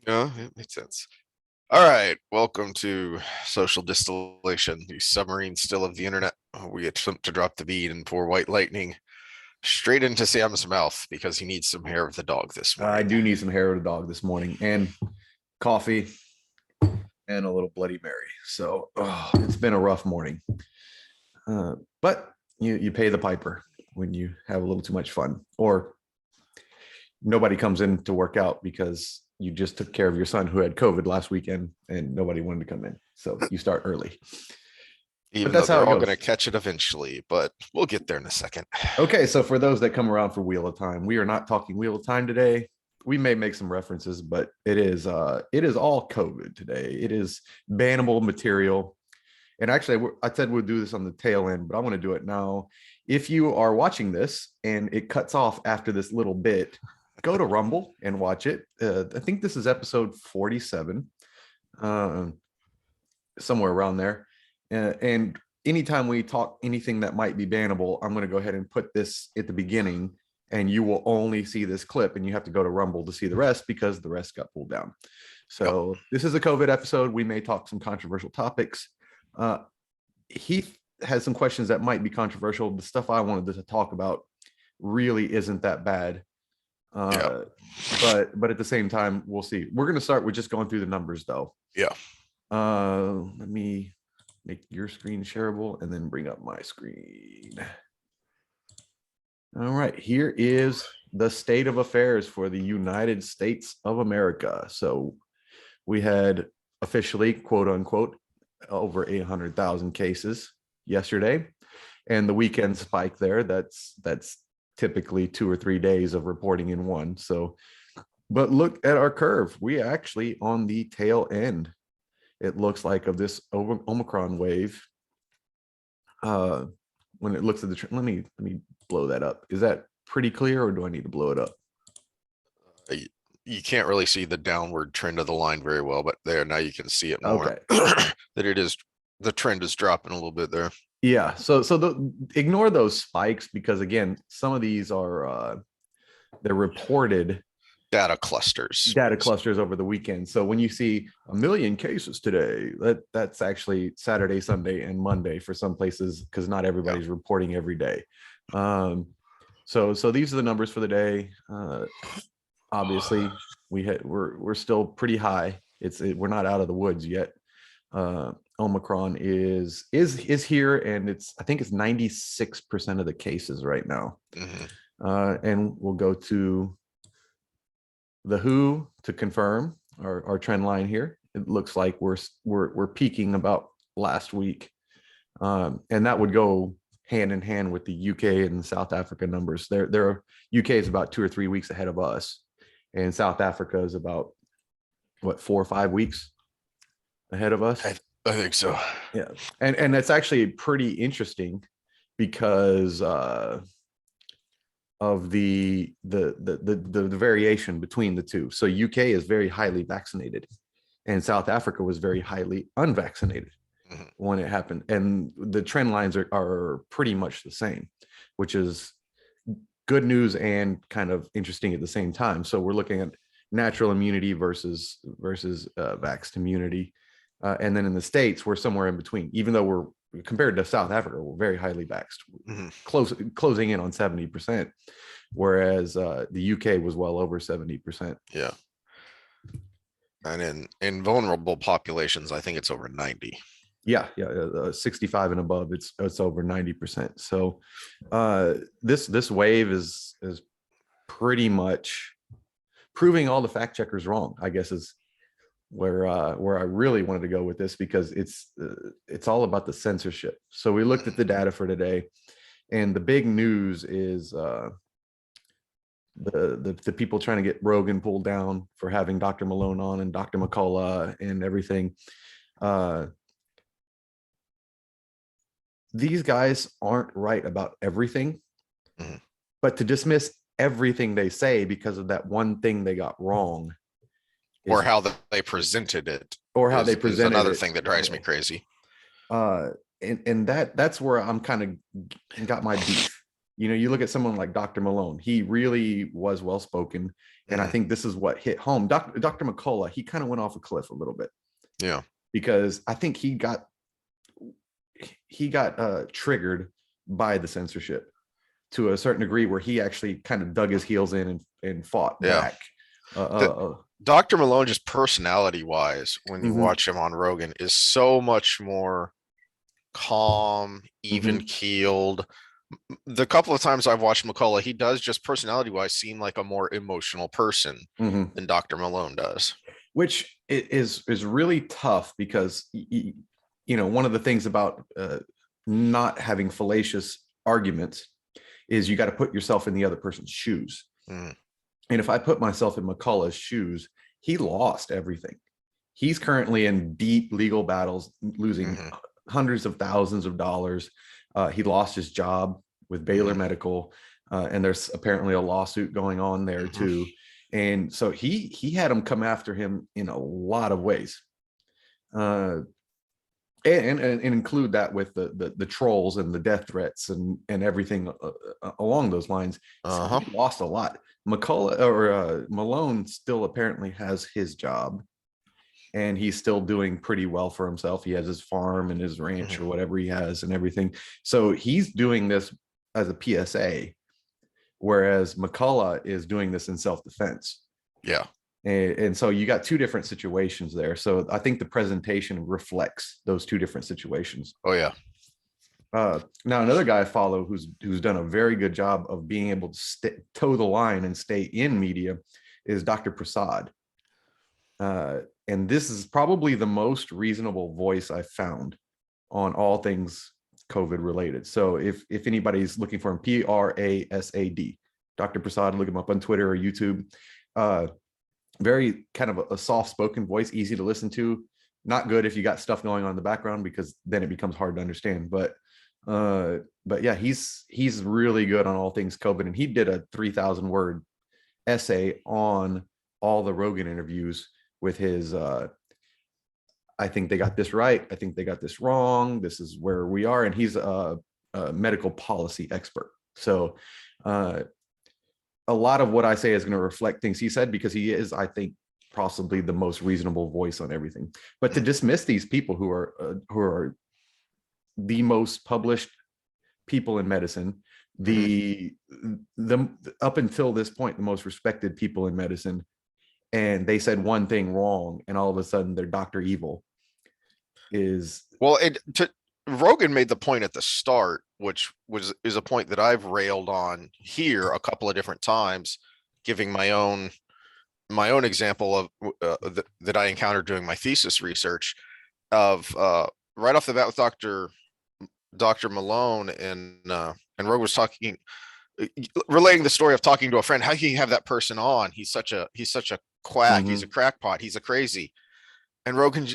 Yeah, it makes sense. All right, welcome to Social Distillation, the submarine still of the internet. We attempt to drop the bead and pour white lightning straight into Sam's mouth because he needs some hair of the dog this morning. I do need some hair of the dog this morning, and coffee, and a little Bloody Mary. So it's been a rough morning. But you pay the piper when you have a little too much fun, or nobody comes in to work out because you just took care of your son who had COVID last weekend and nobody wanted to come in. So you start early. Even though they're all going to catch it eventually, but we'll get there in a second. Okay, so for those that come around for Wheel of Time, we are not talking Wheel of Time today. We may make some references, but it is all COVID today. It is bannable material. And actually, I said we'll do this on the tail end, but I want to do it now. If you are watching this and it cuts off after this little bit, go to Rumble and watch it. I think this is episode 47, somewhere around there. And anytime we talk anything that might be bannable, I'm going to go ahead and put this at the beginning, and you will only see this clip, and you have to go to Rumble to see the rest because the rest got pulled down. So This is a COVID episode. We may talk some controversial topics. Heath has some questions that might be controversial. The stuff I wanted to talk about really isn't that bad. But at the same time, we'll see. We're going to start with just going through the numbers, though. Yeah. Let me make your screen shareable and then bring up my screen. All right, here is the state of affairs for the United States of America. So we had officially, quote unquote, over 800,000 cases yesterday, and the weekend spike there. That's typically 2 or 3 days of reporting in one. So, but look at our curve. We actually on the tail end, it looks like, of this Omicron wave. When it looks at the let me blow that up. Is that pretty clear, or do I need to blow it up? You can't really see the downward trend of the line very well, but there now you can see it more. Okay. That the trend is dropping a little bit there. Yeah, so ignore those spikes, because again, some of these are they're reported data clusters over the weekend. So when you see 1 million cases today, that's actually Saturday, Sunday, and Monday for some places, because not everybody's reporting every day. So these are the numbers for the day. Obviously, we're still pretty high. We're not out of the woods yet. Omicron is here, and I think it's 96% of the cases right now. Mm-hmm. And we'll go to the WHO to confirm our trend line here. It looks like we're peaking about last week, and that would go hand in hand with the UK and South Africa numbers. Their UK is about 2 or 3 weeks ahead of us, and South Africa is about 4 or 5 weeks ahead of us. I think so. Yeah, and that's actually pretty interesting because of the variation between the two. So UK is very highly vaccinated, and South Africa was very highly unvaccinated when it happened, and the trend lines are pretty much the same, which is good news and kind of interesting at the same time. So we're looking at natural immunity versus vaxxed immunity. And then in the States, we're somewhere in between. Even though we're, compared to South Africa, we're very highly vaxxed, closing in on 70%, whereas the UK was well over 70%. Yeah. And in vulnerable populations, I think it's over 90. Yeah, 65 and above, it's over 90%. So this wave is pretty much proving all the fact checkers wrong, I guess, is where I really wanted to go with this, because it's all about the censorship. So we looked at the data for today, and the big news is the people trying to get Rogan pulled down for having Dr. Malone on and Dr. McCullough and everything. These guys aren't right about everything, but to dismiss everything they say because of that one thing they got wrong, or how they presented it, is another thing that drives me crazy. And that's where I'm kind of got my beef, You look at someone like Dr. Malone, he really was well spoken. And I think this is what hit home. Dr. McCullough, he kind of went off a cliff a little bit. Yeah. Because I think he got triggered by the censorship to a certain degree, where he actually kind of dug his heels in and fought back. Dr. Malone, just personality wise, when you watch him on Rogan, is so much more calm, even keeled. The couple of times I've watched McCullough, he does just personality wise seem like a more emotional person than Dr. Malone does, which is really tough, because one of the things about not having fallacious arguments is you got to put yourself in the other person's shoes. And if I put myself in McCullough's shoes, he lost everything. He's currently in deep legal battles, losing hundreds of thousands of dollars. He lost his job with Baylor Medical, and there's apparently a lawsuit going on there too. And so he had them come after him in a lot of ways, and include that with the trolls and the death threats and everything along those lines. So he lost a lot. Malone still apparently has his job, and he's still doing pretty well for himself. He has his farm and his ranch or whatever he has and everything. So he's doing this as a PSA, whereas McCullough is doing this in self-defense. Yeah. And so you got two different situations there. So I think the presentation reflects those two different situations. Oh yeah. Now another guy I follow who's done a very good job of being able to toe the line and stay in media is Dr. Prasad. And this is probably the most reasonable voice I've found on all things COVID related. So if anybody's looking for him, Prasad, Dr. Prasad, look him up on Twitter or YouTube. Very kind of a soft-spoken voice, easy to listen to. Not good if you got stuff going on in the background, because then it becomes hard to understand. But yeah, he's really good on all things COVID, and he did a 3,000-word essay on all the Rogan interviews with his I think they got this right, I think they got this wrong, this is where we are. And he's a medical policy expert. So a lot of what I say is going to reflect things he said, because he is, I think, possibly the most reasonable voice on everything. But to dismiss these people who are the most published people in medicine, the up until this point, the most respected people in medicine, and they said one thing wrong, and all of a sudden they're Dr. Evil, is Rogan made the point at the start, which is a point that I've railed on here a couple of different times, giving my own example of that I encountered doing my thesis research of right off the bat with Dr. Malone, and Rogan was talking, relating the story of talking to a friend. How can you have that person on? He's such a quack. He's a crackpot. He's a crazy. And Rogan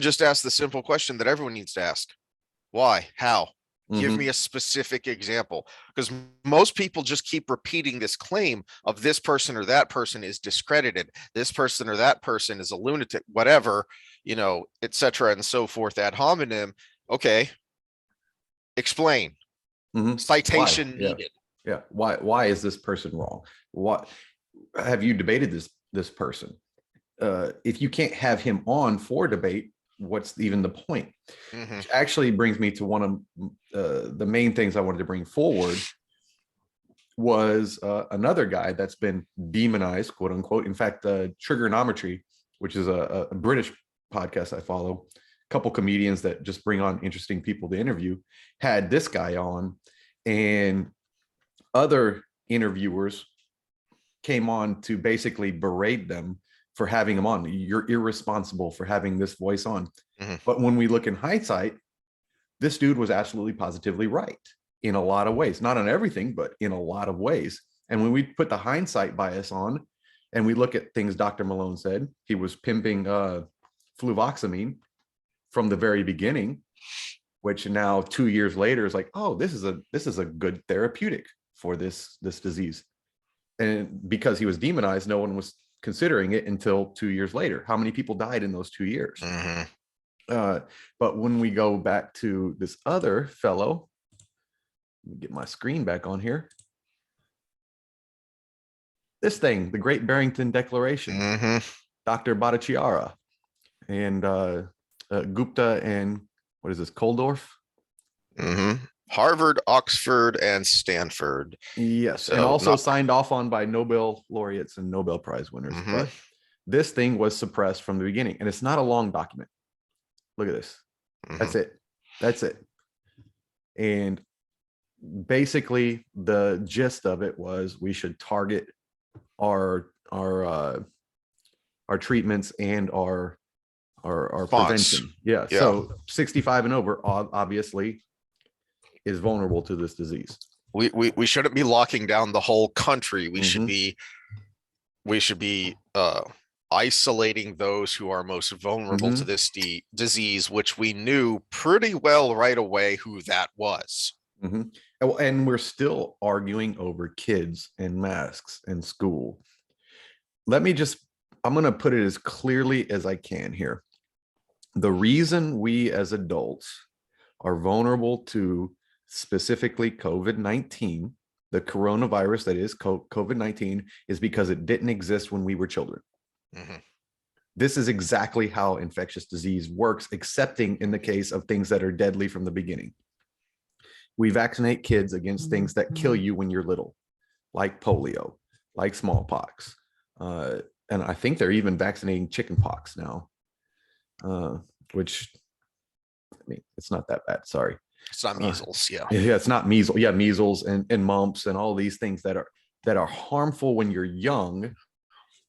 just asked the simple question that everyone needs to ask. Why? How? Give me a specific example. Because most people just keep repeating this claim of this person or that person is discredited. This person or that person is a lunatic, whatever, et cetera, and so forth ad hominem. Okay. Explain. Citation needed. Yeah. Why is this person wrong? What have you debated this person? If you can't have him on for debate, what's even the point? Which actually brings me to one of the main things I wanted to bring forward, was another guy that's been demonized, quote unquote. In fact, Trigonometry, which is a British podcast I follow, a couple comedians that just bring on interesting people to interview, had this guy on, and other interviewers came on to basically berate them for having him on. You're irresponsible for having this voice on. But when we look in hindsight, this dude was absolutely positively right in a lot of ways, not on everything, but in a lot of ways. And when we put the hindsight bias on and we look at things Dr. Malone said, he was pimping fluvoxamine from the very beginning, which now 2 years later is like, oh, this is a good therapeutic for this disease. And because he was demonized, no one was considering it until 2 years later. How many people died in those 2 years? But when we go back to this other fellow, Let me get my screen back on here. This thing, the Great Barrington Declaration, Dr. Bhattacharya and Gupta and what is this, Koldorf? Harvard, Oxford, and Stanford. Yes, So and also signed off on by Nobel laureates and Nobel Prize winners. But this thing was suppressed from the beginning, and it's not a long document. Look at this. That's it. That's it. And basically, the gist of it was we should target our treatments and our prevention. Yeah. So 65 and over obviously is vulnerable to this disease. We shouldn't be locking down the whole country. We should be isolating those who are most vulnerable to this disease, which we knew pretty well right away who that was. And we're still arguing over kids and masks in school. I'm going to put it as clearly as I can here. The reason we as adults are vulnerable to specifically COVID-19, the coronavirus that is COVID-19, is because it didn't exist when we were children. This is exactly how infectious disease works, excepting in the case of things that are deadly from the beginning. We vaccinate kids against things that kill you when you're little, like polio, like smallpox. And I think they're even vaccinating chickenpox now, which, I mean, it's not that bad. Sorry. It's not measles. Yeah, it's not measles. Yeah, measles and mumps and all these things that are harmful when you're young,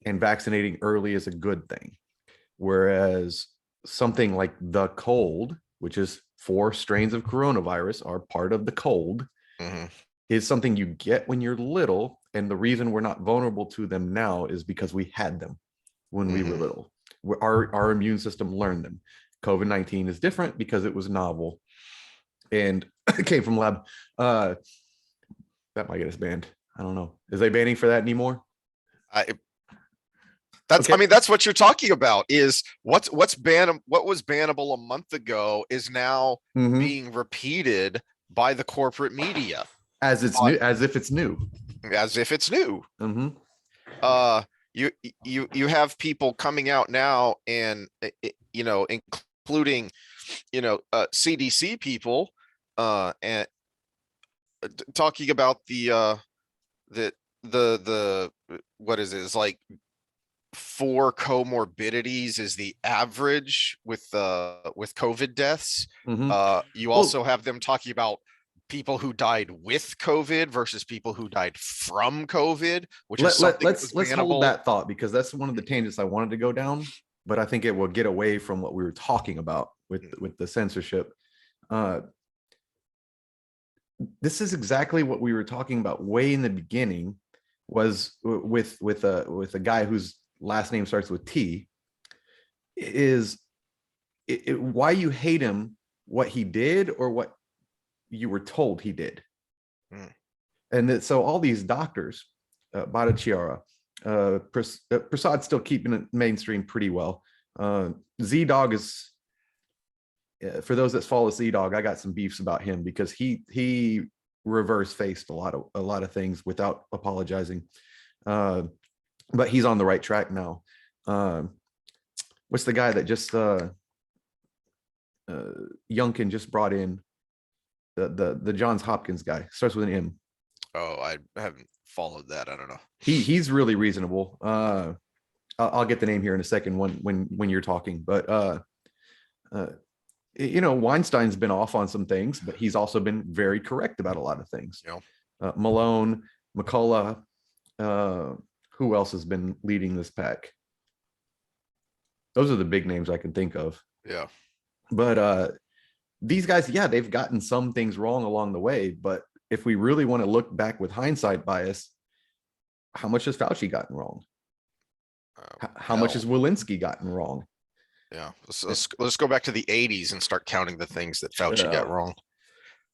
and vaccinating early is a good thing. Whereas something like the cold, which is 4 strains of coronavirus are part of the cold, is something you get when you're little. And the reason we're not vulnerable to them now is because we had them when we were little. Our immune system learned them. COVID-19 is different because it was novel and it came from lab. That might get us banned. I don't know. Is they banning for that anymore? I mean, that's what you're talking about, is what was bannable a month ago is now being repeated by the corporate media as if it's new. You have people coming out now and including CDC people and talking about the what is it? It's like 4 comorbidities is the average with COVID deaths. You also have them talking about people who died with COVID versus people who died from COVID, which is something let's hold that thought, because that's one of the tangents I wanted to go down, but I think it will get away from what we were talking about with the censorship. This is exactly what we were talking about way in the beginning, was with a guy whose last name starts with T, is why you hate him, what he did or what you were told he did. And so all these doctors, Bhattacharya, Prasad's still keeping it mainstream pretty well. Z-Dog is, for those that follow Z-Dog, I got some beefs about him because he reverse faced a lot of things without apologizing. But he's on the right track now. What's the guy that just Youngkin just brought in? The Johns Hopkins guy, starts with an M. Oh, I haven't followed that. I don't know. He's really reasonable. I'll get the name here in a second when you're talking, but Weinstein's been off on some things, but he's also been very correct about a lot of things. Malone, McCullough, who else has been leading this pack? Those are the big names I can think of. Yeah. But these guys, they've gotten some things wrong along the way. But if we really want to look back with hindsight bias, how much has Fauci gotten wrong? How much has Walensky gotten wrong? Yeah. Let's go back to the 80s and start counting the things that Fauci got wrong.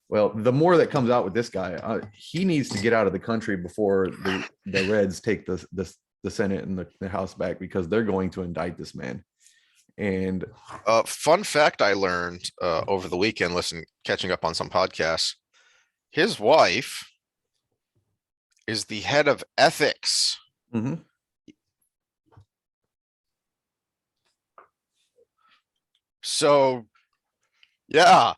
Well, the more that comes out with this guy, he needs to get out of the country before the Reds take the Senate and the House back, because they're going to indict this man. And fun fact I learned over the weekend, catching up on some podcasts, his wife is the head of ethics. Mhm. So, yeah,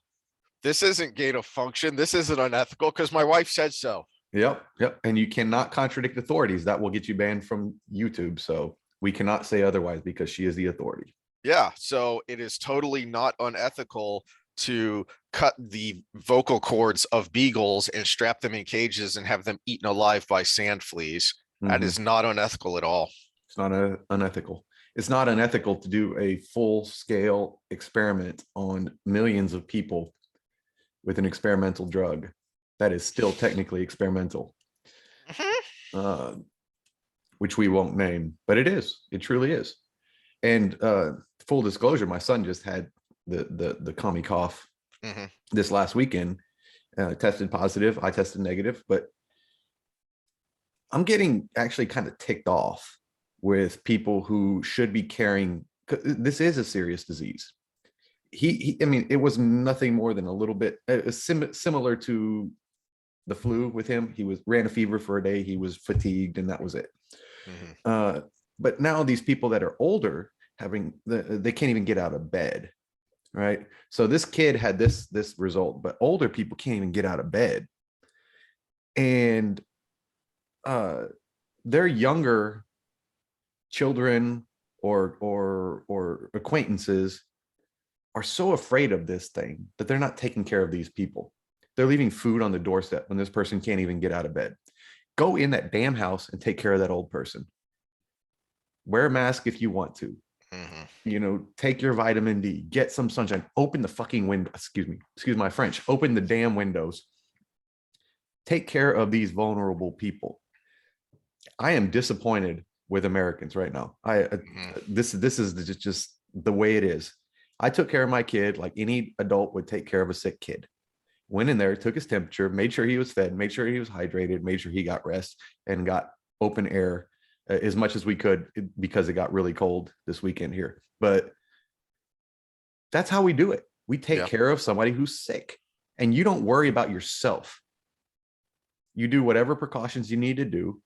this isn't gain of function. This isn't unethical because my wife said so. Yep, yep. And you cannot contradict authorities. That will get you banned from YouTube. So we cannot say otherwise because she is the authority. Yeah, so it is totally not unethical to cut the vocal cords of beagles and strap them in cages and have them eaten alive by sand fleas. That is not unethical at all. It's not unethical. It's not unethical to do a full-scale experiment on millions of people with an experimental drug that is still technically experimental, which we won't name, but it is. It truly is. And full disclosure, my son just had the commie cough this last weekend. Tested positive. I tested negative, but I'm getting actually kind of ticked off with people who should be caring. This is a serious disease. I mean, it was nothing more than a little bit similar to the flu with him. He ran a fever for a day. He was fatigued, and that was it. But now these people that are older they can't even get out of bed, right? So this kid had this result, but older people can't even get out of bed, and their younger children or acquaintances are so afraid of this thing that they're not taking care of these people. They're leaving food on the doorstep when this person can't even get out of bed. Go in that damn house and take care of that old person. Wear a mask if you want to. You know, take your vitamin D, get some sunshine, open the fucking window. Excuse my French. Open the damn windows. Take care of these vulnerable people. I am disappointed with Americans right now. This is just the way it is. I took care of my kid like any adult would take care of a sick kid. Went in there, took his temperature, made sure he was fed, made sure he was hydrated, made sure he got rest, and got open air as much as we could because it got really cold this weekend here. But that's how we do it. We take care of somebody who's sick, and you don't worry about yourself. You do whatever precautions you need to do,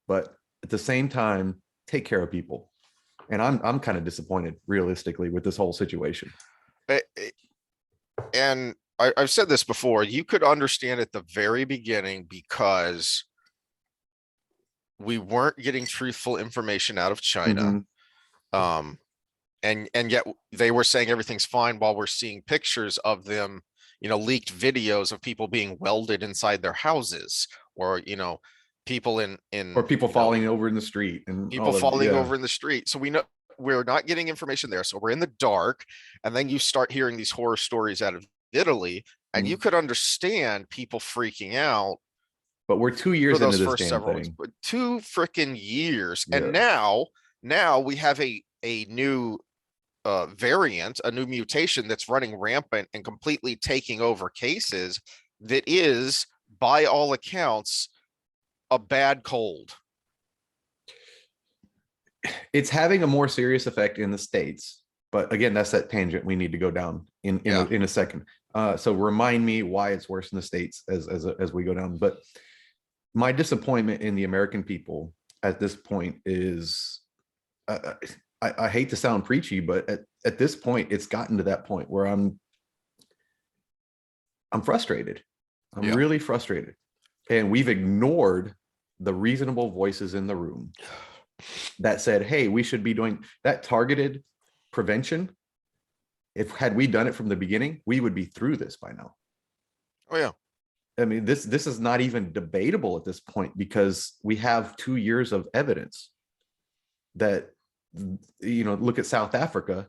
but at the same time, take care of people. And I'm kind of disappointed, realistically, with this whole situation. And I've said this before, you could understand at the very beginning because we weren't getting truthful information out of China. And yet they were saying everything's fine while we're seeing pictures of them, you know, leaked videos of people being welded inside their houses, or, you know, people or people falling over in the street and people falling over in the street. So we know we're not getting information there. So we're in the dark. And then you start hearing these horror stories out of Italy, and you could understand people freaking out. But we're 2 years into this damn thing. Weeks, 2 freaking years. And now we have a new variant, a new mutation that's running rampant and completely taking over cases that is, by all accounts, a bad cold. It's having a more serious effect in the States, but again, that's that tangent we need to go down in a second. So remind me why it's worse in the States as we go down. But my disappointment in the American people at this point is, I hate to sound preachy, but at this point, it's gotten to that point where I'm frustrated. I'm really frustrated. And we've ignored the reasonable voices in the room that said, hey, we should be doing that targeted prevention. Had we done it from the beginning, we would be through this by now. Oh yeah. I mean, this is not even debatable at this point, because we have 2 years of evidence that, you know, look at South Africa,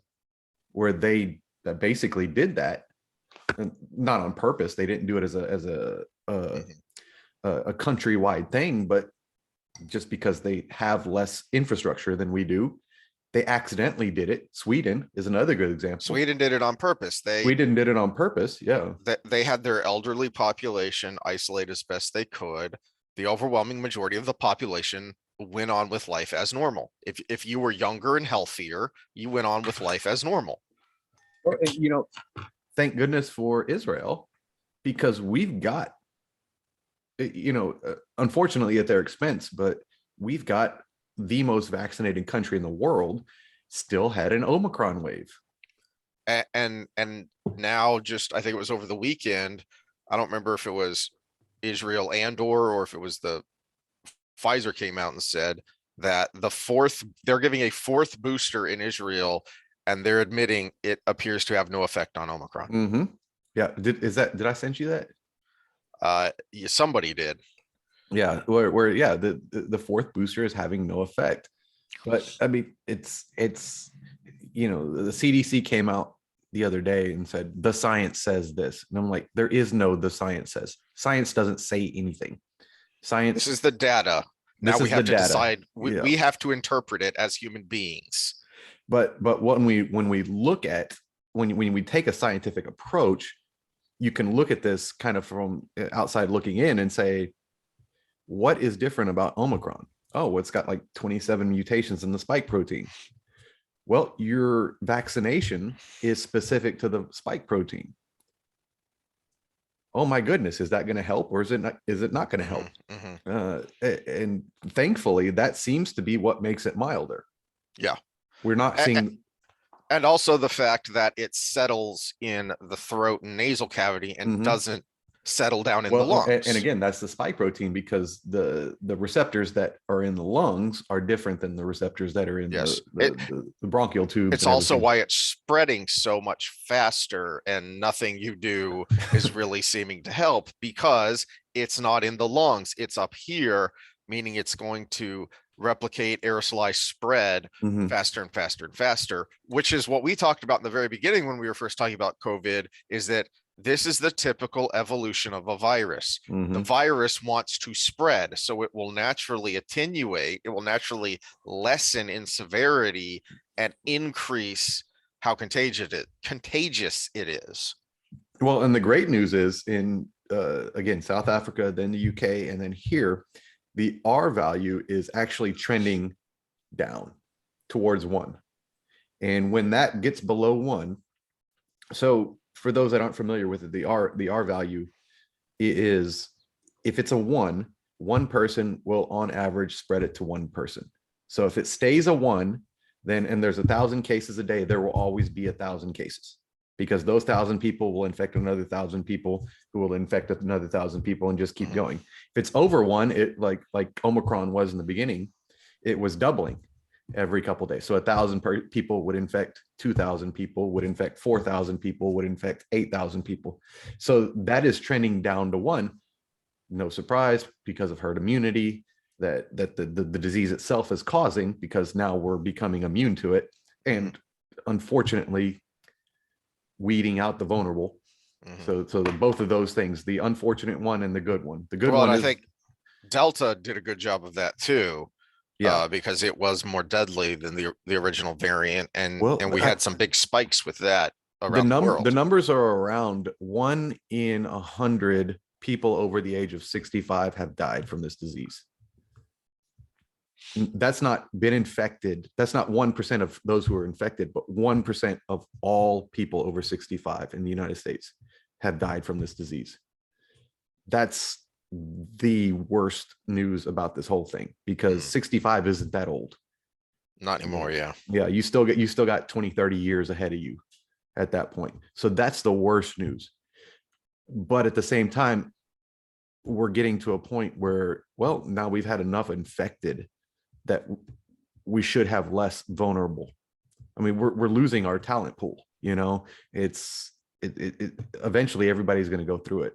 where they basically did that, and not on purpose. They didn't do it as a countrywide thing, but just because they have less infrastructure than we do, they accidentally did it. Sweden is another good example. Sweden did it on purpose. Sweden did it on purpose. Yeah. They had their elderly population isolate as best they could. The overwhelming majority of the population went on with life as normal. If you were younger and healthier, you went on with life as normal. You know, thank goodness for Israel, because we've got unfortunately at their expense, but we've got the most vaccinated country in the world still had an Omicron wave. And now, just I think it was over the weekend, I don't remember if it was Israel or if it was the Pfizer came out and said that they're giving a fourth booster in Israel, and they're admitting it appears to have no effect on Omicron. Mm-hmm. Yeah. Did I send you that? Somebody did. Yeah, where yeah, the fourth booster is having no effect. But I mean, it's the CDC came out the other day and said the science says this, and I'm like, there is no the science says. Science doesn't say anything. Science. This is the data. Now we have to decide. We have to interpret it as human beings. But when we look at when we take a scientific approach, you can look at this kind of from outside looking in and say, what is different about Omicron? Oh, it's got like 27 mutations in the spike protein. Well, your vaccination is specific to the spike protein. Oh my goodness, is that going to help, or is it not going to help? And thankfully, that seems to be what makes it milder. Yeah, we're not seeing. And also the fact that it settles in the throat and nasal cavity and doesn't settle down in the lungs. And again, that's the spike protein, because the receptors that are in the lungs are different than the receptors that are in the bronchial tube. It's also why it's spreading so much faster, and nothing you do is really seeming to help, because it's not in the lungs, it's up here, meaning it's going to replicate, aerosolize, spread faster and faster and faster, which is what we talked about in the very beginning when we were first talking about COVID, is that this is the typical evolution of a virus. The virus wants to spread, so it will naturally attenuate, it will naturally lessen in severity and increase how contagious it is. Well, and the great news is in again, South Africa, then the UK, and then here, the R value is actually trending down towards 1. And when that gets below 1, so for those that aren't familiar with it, the R value is, if it's a 1, one person will on average spread it to one person. So if it stays a 1, then, and there's 1,000 cases a day, there will always be 1,000 cases, because those 1,000 people will infect another 1,000 people, who will infect another 1,000 people, and just keep going. If it's over 1, it like Omicron was in the beginning, it was doubling every couple of days. So 1,000 people would infect 2,000 people, would infect 4,000 people, would infect 8,000 people. So that is trending down to 1. No surprise, because of herd immunity that the disease itself is causing, because now we're becoming immune to it, and unfortunately weeding out the vulnerable. So both of those things, the unfortunate one and the good one. The good one, I think Delta did a good job of that too. Yeah, because it was more deadly than the original variant, and we had some big spikes with that around the world. The numbers are around 1 in 100 people over the age of 65 have died from this disease. That's not been infected. That's not 1% of those who are infected, but 1% of all people over 65 in the United States have died from this disease. That's the worst news about this whole thing, because 65 isn't that old. Not anymore. Yeah. You still got 20, 30 years ahead of you at that point. So that's the worst news. But at the same time, we're getting to a point where, well, now we've had enough infected that we should have less vulnerable. I mean, we're losing our talent pool, eventually everybody's going to go through it.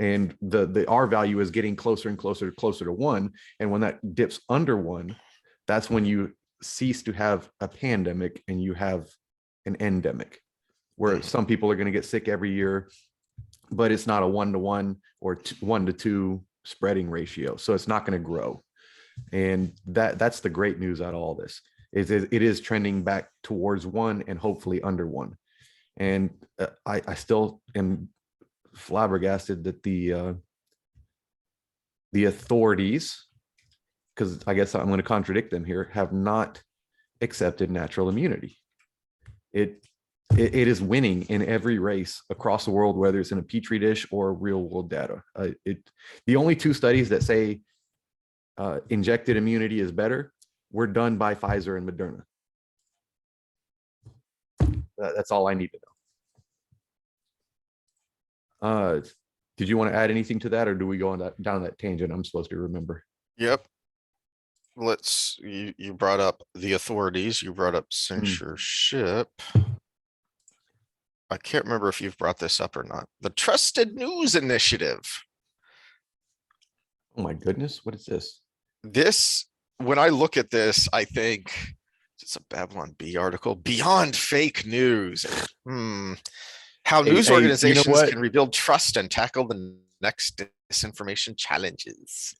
And the R value is getting closer and closer to 1. And when that dips under 1, that's when you cease to have a pandemic and you have an endemic, where some people are going to get sick every year, but it's not a 1-to-1 or 1-to-2 spreading ratio. So it's not going to grow. And that's the great news out of all this, is it is trending back towards 1 and hopefully under 1. And I still am flabbergasted that the authorities, because I guess I'm going to contradict them here, have not accepted natural immunity. it is winning in every race across the world, whether it's in a petri dish or real world data. The only two studies that say injected immunity is better were done by Pfizer and Moderna. That's all I need to know. Did you want to add anything to that, or do we go on down that tangent I'm supposed to remember? Yep. You brought up the authorities, you brought up censorship. I can't remember if you've brought this up or not. The Trusted News Initiative. Oh my goodness, what is this? This, when I look at this, I think it's a Babylon Bee article. Beyond fake news. How news organizations you know can rebuild trust and tackle the next disinformation challenges.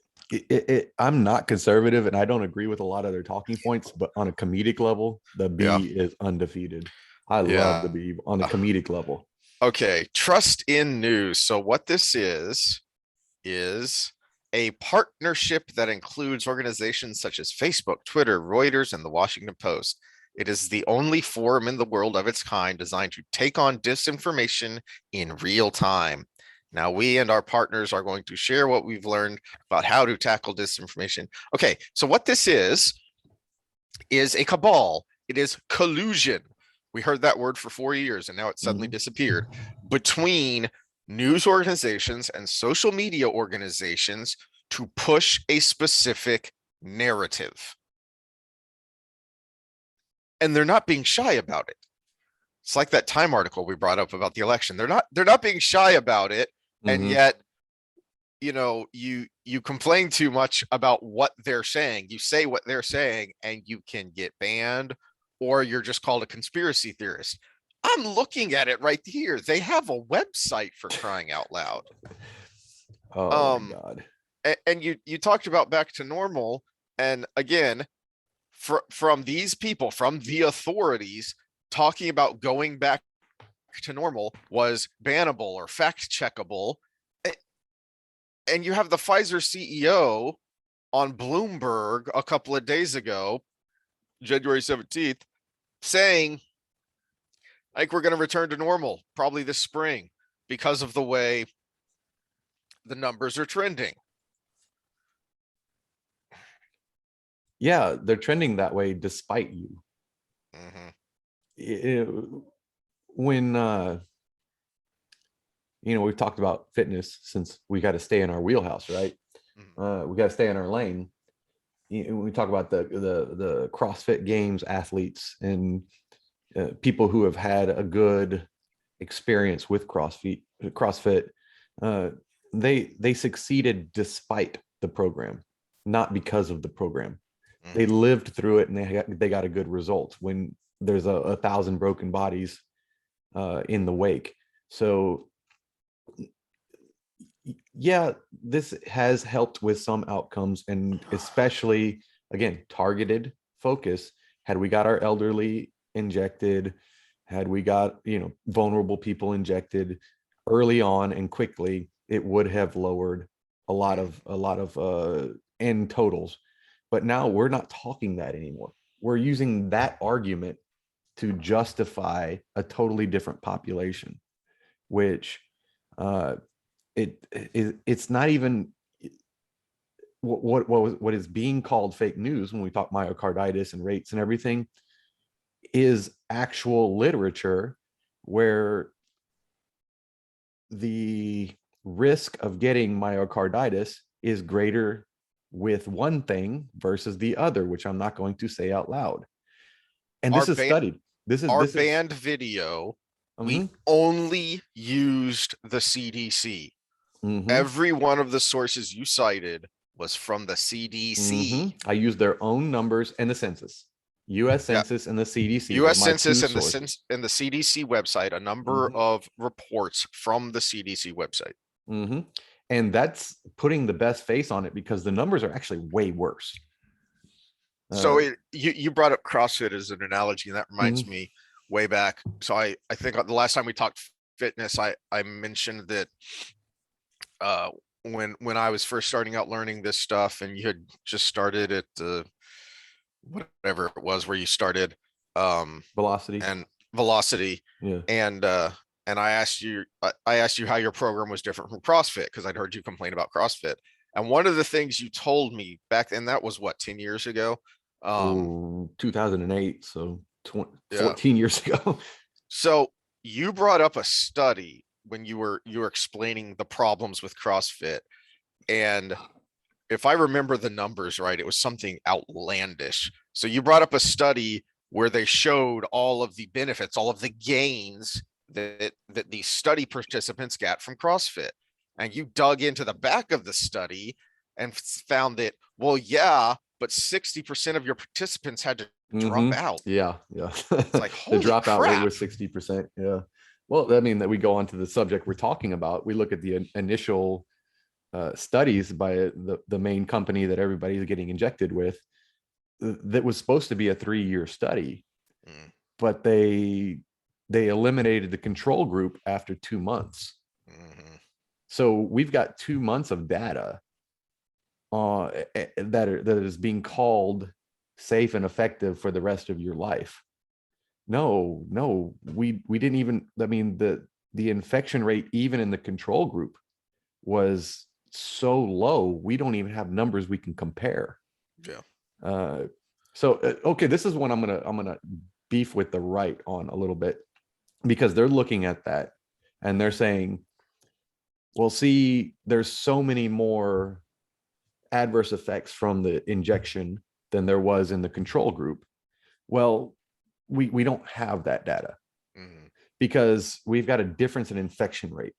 I'm not conservative and I don't agree with a lot of their talking points, but on a comedic level, the Bee is undefeated. I love the Bee on a comedic level. Okay, trust in news. So what this is a partnership that includes organizations such as Facebook, Twitter, Reuters, and the Washington Post. It is the only forum in the world of its kind designed to take on disinformation in real time. Now, we and our partners are going to share what we've learned about how to tackle disinformation. Okay, so what this is a cabal. It is collusion. We heard that word for 4 years and now it suddenly disappeared, between news organizations and social media organizations to push a specific narrative. And they're not being shy about it. It's like that Time article we brought up about the election. They're not being shy about it. And yet, you complain too much about what they're saying. You say what they're saying and you can get banned, or you're just called a conspiracy theorist. I'm looking at it right here. They have a website, for crying out loud. Oh my God. And you talked about back to normal. And again, from these people, from the authorities, talking about going back to normal was bannable or fact checkable. And you have the Pfizer CEO on Bloomberg a couple of days ago, January 17th, saying, like, we're going to return to normal probably this spring because of the way the numbers are trending. Yeah, they're trending that way despite you. When we've talked about fitness since we got to stay in our wheelhouse, right? We got to stay in our lane. We talk about the CrossFit Games athletes and people who have had a good experience with CrossFit. They succeeded despite the program, not because of the program. They lived through it and they got a good result when there's 1,000 broken bodies in the wake. So yeah, this has helped with some outcomes, and especially, again, targeted focus. Had we got our elderly injected, had we got vulnerable people injected early on and quickly, it would have lowered a lot of end totals. But now we're not talking that anymore. We're using that argument to justify a totally different population, which it's not even what is being called fake news when we talk myocarditis and rates and everything is actual literature where the risk of getting myocarditis is greater with one thing versus the other, which I'm not going to say out loud. And this is studied. This is banned video. We only used the CDC. Every one of the sources you cited was from the CDC. I used their own numbers and the census, U.S. Census and the CDC. U.S. Census and the CDC website, a number of reports from the CDC website. And that's putting the best face on it because the numbers are actually way worse. So you brought up CrossFit as an analogy, and that reminds me way back. So I think the last time we talked fitness, I mentioned that when I was first starting out learning this stuff, and you had just started at the whatever it was where you started velocity, and velocity, Yeah. and I asked you how your program was different from CrossFit because I'd heard you complain about CrossFit. And one of the things you told me back then, that was what, 10 years ago? Oh, 2008, so Yeah. 14 years ago. So you brought up a study when you were explaining the problems with CrossFit, and if I remember the numbers right, it was something outlandish. So you brought up a study where they showed all of the benefits, all of the gains that the study participants got from CrossFit. And you dug into the back of the study and found that, well, yeah, but 60% of your participants had to drop out. Yeah. It's like, The holy dropout rate crap. was 60%. Yeah. Well, I mean, that we go on to the subject we're talking about. We look at the initial studies by the main company that everybody's getting injected with. That was supposed to be a 3-year study, but they eliminated the control group after 2 months. So we've got 2 months of data that is being called safe and effective for the rest of your life. No, we didn't even, I mean, the infection rate, even in the control group, was so low, we don't even have numbers we can compare. Yeah. Okay, this is one I'm gonna beef with the right on a little bit, because they're looking at that and they're saying, well, see, there's so many more adverse effects from the injection than there was in the control group. Well, we don't have that data because we've got a difference in infection rate.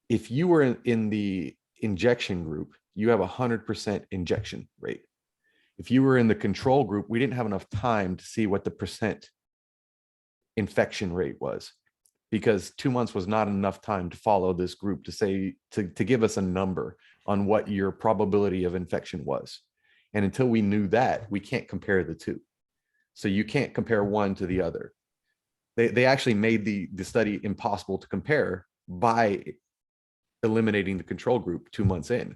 If you were in the injection group, you have 100% injection rate. If you were in the control group, we didn't have enough time to see what the percent infection rate was, because 2 months was not enough time to follow this group to say, to give us a number on what your probability of infection was. And until we knew that, we can't compare the two. So you can't compare one to the other. They actually made the study impossible to compare by eliminating the control group 2 months in.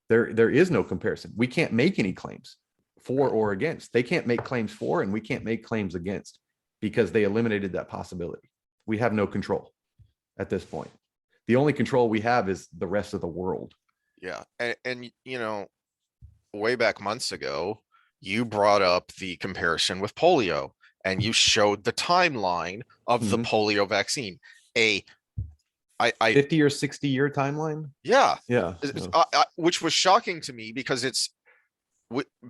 There is no comparison. We can't make any claims for or against. They can't make claims for, and we can't make claims against, because they eliminated that possibility. We have no control at this point. The only control we have is the rest of the world. Yeah. And you know, way back months ago, you brought up the comparison with polio, and you showed the timeline of the polio vaccine. 50 or 60 year timeline. Yeah. Yeah. Which was shocking to me, because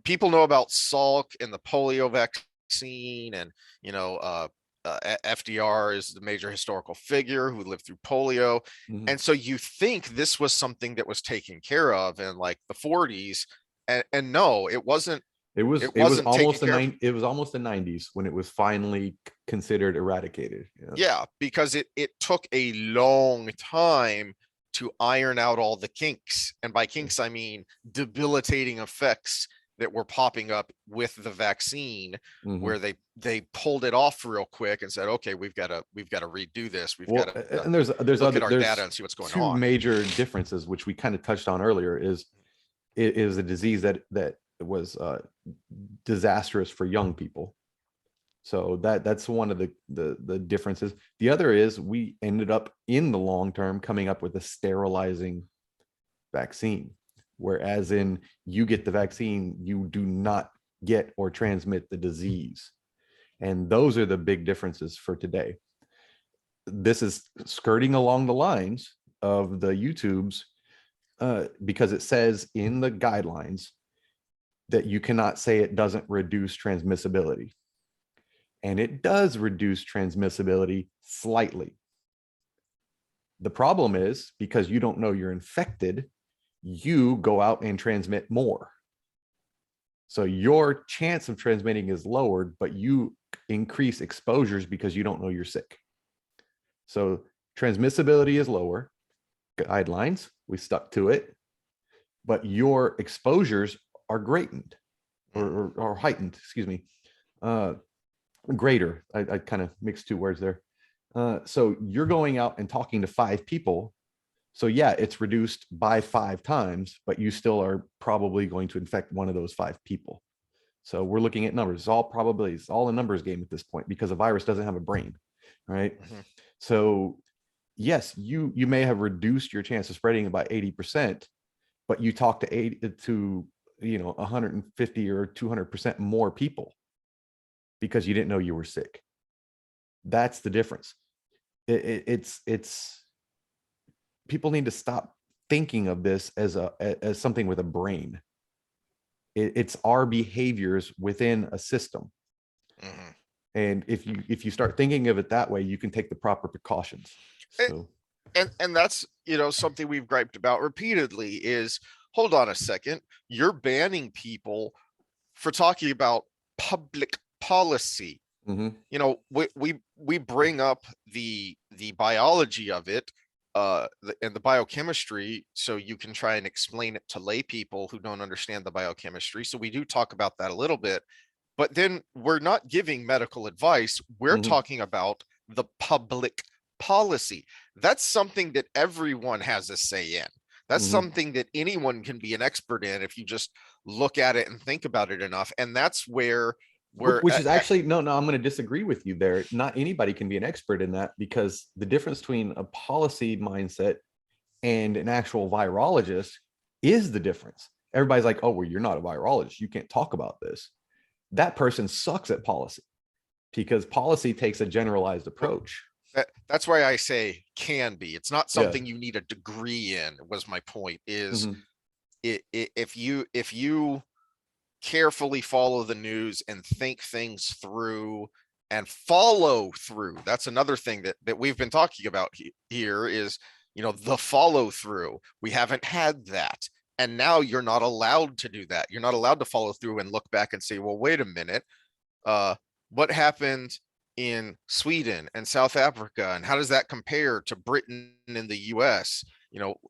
people know about Salk and the polio vaccine, and FDR is the major historical figure who lived through polio. And so you think this was something that was taken care of in like the 40s, and no, it wasn't. It was almost the 90s when it was finally considered eradicated. Yeah, because it took a long time to iron out all the kinks, and by kinks I mean debilitating effects that were popping up with the vaccine, where they pulled it off real quick and said, okay, we've got to redo this. We've got to and there's look at our data and see what's going on. Two major differences, which we kind of touched on earlier, is a disease that was disastrous for young people. So that's one of the differences. The other is we ended up in the long term coming up with a sterilizing vaccine, whereas in you get the vaccine, you do not get or transmit the disease. And those are the big differences for today. This is skirting along the lines of the YouTubes, because it says in the guidelines that you cannot say it doesn't reduce transmissibility. And it does reduce transmissibility slightly. The problem is, because you don't know you're infected, you go out and transmit more. So your chance of transmitting is lowered, but you increase exposures because you don't know you're sick. So transmissibility is lower. Guidelines, we stuck to it, but your exposures are greatened or heightened, excuse me, greater. I kind of mixed two words there. So you're going out and talking to 5 people. So yeah, it's reduced by 5 times, but you still are probably going to infect one of those 5 people. So we're looking at numbers. It's all probabilities, it's all a numbers game at this point because a virus doesn't have a brain, right? So yes, you may have reduced your chance of spreading it by 80%, but you talk to 150 or 200% more people because you didn't know you were sick. That's the difference. It's people need to stop thinking of this as something with a brain. It's our behaviors within a system. And if you start thinking of it that way, you can take the proper precautions. So and that's something we've griped about repeatedly is, hold on a second, you're banning people for talking about public policy. We bring up the biology of it and the biochemistry so you can try and explain it to lay people who don't understand the biochemistry. So we do talk about that a little bit, but then we're not giving medical advice. We're talking about the public policy. That's something that everyone has a say in. That's something that anyone can be an expert in if you just look at it and think about it enough. And that's where which is actually no, I'm going to disagree with you there. Not anybody can be an expert in that, because the difference between a policy mindset and an actual virologist is the difference. Everybody's like, oh, well, you're not a virologist, you can't talk about this. That person sucks at policy, because policy takes a generalized approach. That's why I say can be. It's not something you need a degree in, was my point. Is if you carefully follow the news and think things through and follow through, that's another thing that we've been talking about here is, the follow through. We haven't had that. And now you're not allowed to do that. You're not allowed to follow through and look back and say, well, wait a minute, what happened in Sweden and South Africa, and how does that compare to Britain and the US?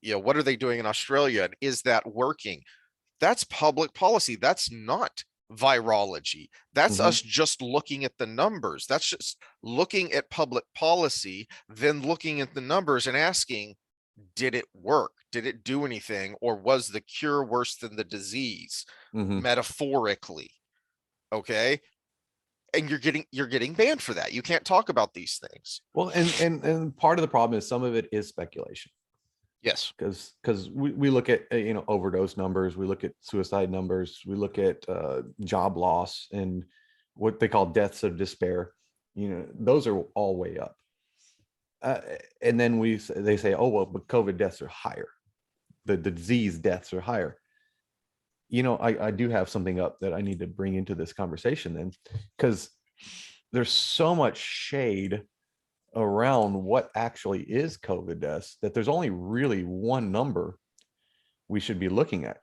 What are they doing in Australia? And is that working? That's public policy. That's not virology. That's us just looking at the numbers. That's just looking at public policy, then looking at the numbers and asking, did it work? Did it do anything? Or was the cure worse than the disease? Metaphorically. Okay. And you're getting banned for that. You can't talk about these things. Well, and part of the problem is some of it is speculation. Yes, because we look at overdose numbers, we look at suicide numbers, we look at job loss and what they call deaths of despair. Those are all way up. And then they say, oh well, but COVID deaths are higher. The disease deaths are higher. I do have something up that I need to bring into this conversation then, because there's so much shade around what actually is COVID deaths that there's only really one number we should be looking at.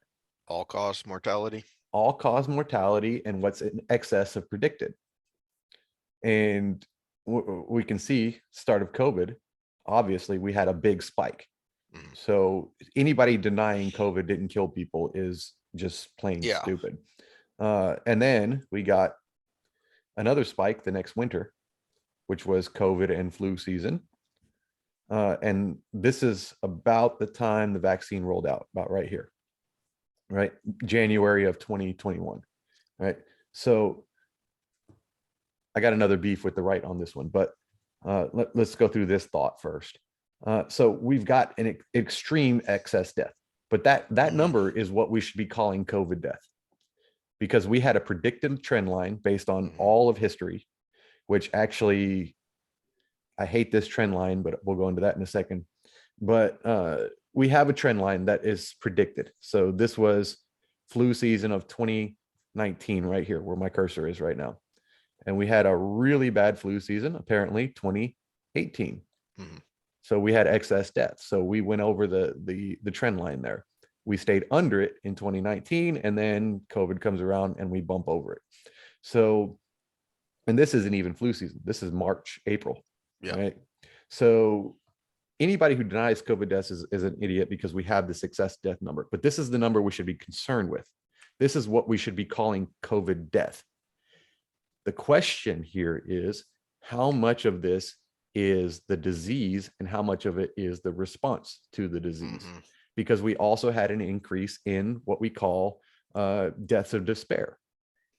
All-cause mortality. All-cause mortality and what's in excess of predicted. And we can see start of COVID, obviously we had a big spike. So anybody denying COVID didn't kill people is just plain stupid. And then we got another spike the next winter, which was COVID and flu season. And this is about the time the vaccine rolled out, about right here, right? January of 2021, right? So I got another beef with the right on this one, but let's go through this thought first. So we've got an extreme excess death, but that number is what we should be calling COVID death, because we had a predicted trend line based on all of history, which actually, I hate this trend line, but we'll go into that in a second. But we have a trend line that is predicted. So this was flu season of 2019 right here, where my cursor is right now. And we had a really bad flu season, apparently 2018. So we had excess deaths. So we went over the trend line there. We stayed under it in 2019, and then COVID comes around and we bump over it. So, and this isn't even flu season. This is March, April. Right. So anybody who denies COVID deaths is an idiot, because we have this excess death number. But this is the number we should be concerned with. This is what we should be calling COVID death. The question here is, how much of this is the disease and how much of it is the response to the disease? Because we also had an increase in what we call deaths of despair,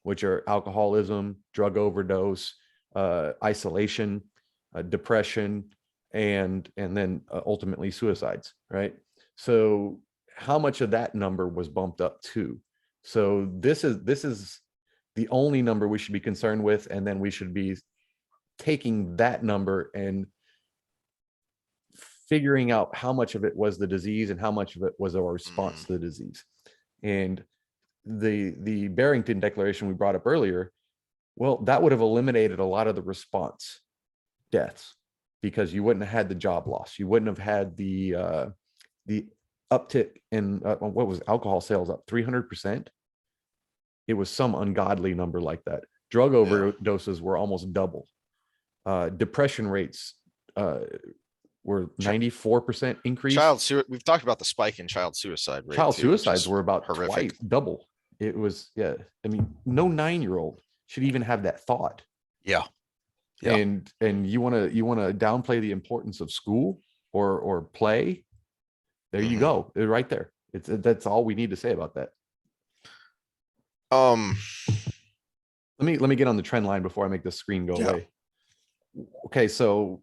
which are alcoholism, drug overdose, isolation, depression, and then ultimately suicides, right? So how much of that number was bumped up too? So this is the only number we should be concerned with, and then we should be taking that number and figuring out how much of it was the disease and how much of it was our response to the disease. And the Barrington Declaration we brought up earlier, well, that would have eliminated a lot of the response deaths, because you wouldn't have had the job loss. You wouldn't have had the uptick in what was alcohol sales up 300%. It was some ungodly number like that. Drug overdoses were almost double. Depression rates were 94% increase. We've talked about the spike in child suicide rate. Child suicides were about twice double. It was, I mean, no 9-year-old should even have that thought. Yeah. And you want to downplay the importance of school or play. There you go. Right there. That's all we need to say about that. Let me get on the trend line before I make the screen go away. Okay, so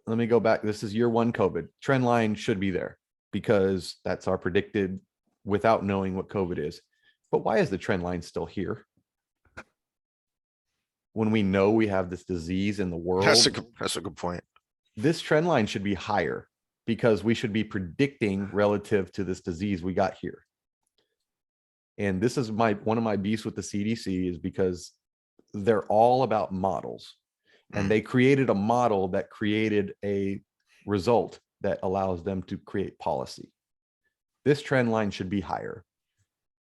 let me go back. This is year 1 COVID. Trend line should be there because that's our predicted without knowing what COVID is. But why is the trend line still here when we know we have this disease in the world? That's a good point. This trend line should be higher because we should be predicting relative to this disease we got here. And this is one of my beefs with the CDC, is because they're all about models. And they created a model that created a result that allows them to create policy. This trend line should be higher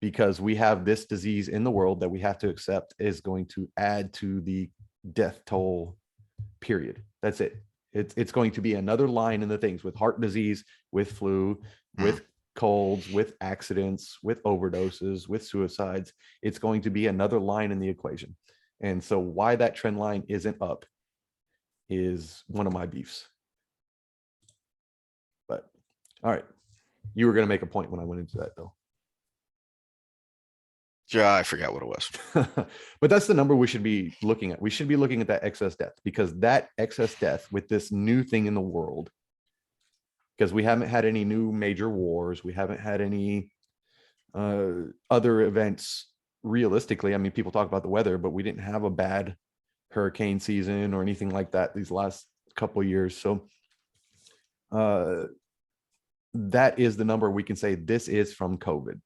because we have this disease in the world that we have to accept is going to add to the death toll, period. That's it. It's going to be another line in the things with heart disease, with flu, with colds, with accidents, with overdoses, with suicides. It's going to be another line in the equation. And so why that trend line isn't up is one of my beefs. But all right, you were going to make a point when I went into that though. Yeah, I forgot what it was. But that's the number we should be looking at. We should be looking at that excess death, because that excess death with this new thing in the world, because we haven't had any new major wars, we haven't had any other events realistically. I mean, people talk about the weather, but we didn't have a bad hurricane season or anything like that these last couple of years. So that is the number we can say this is from COVID.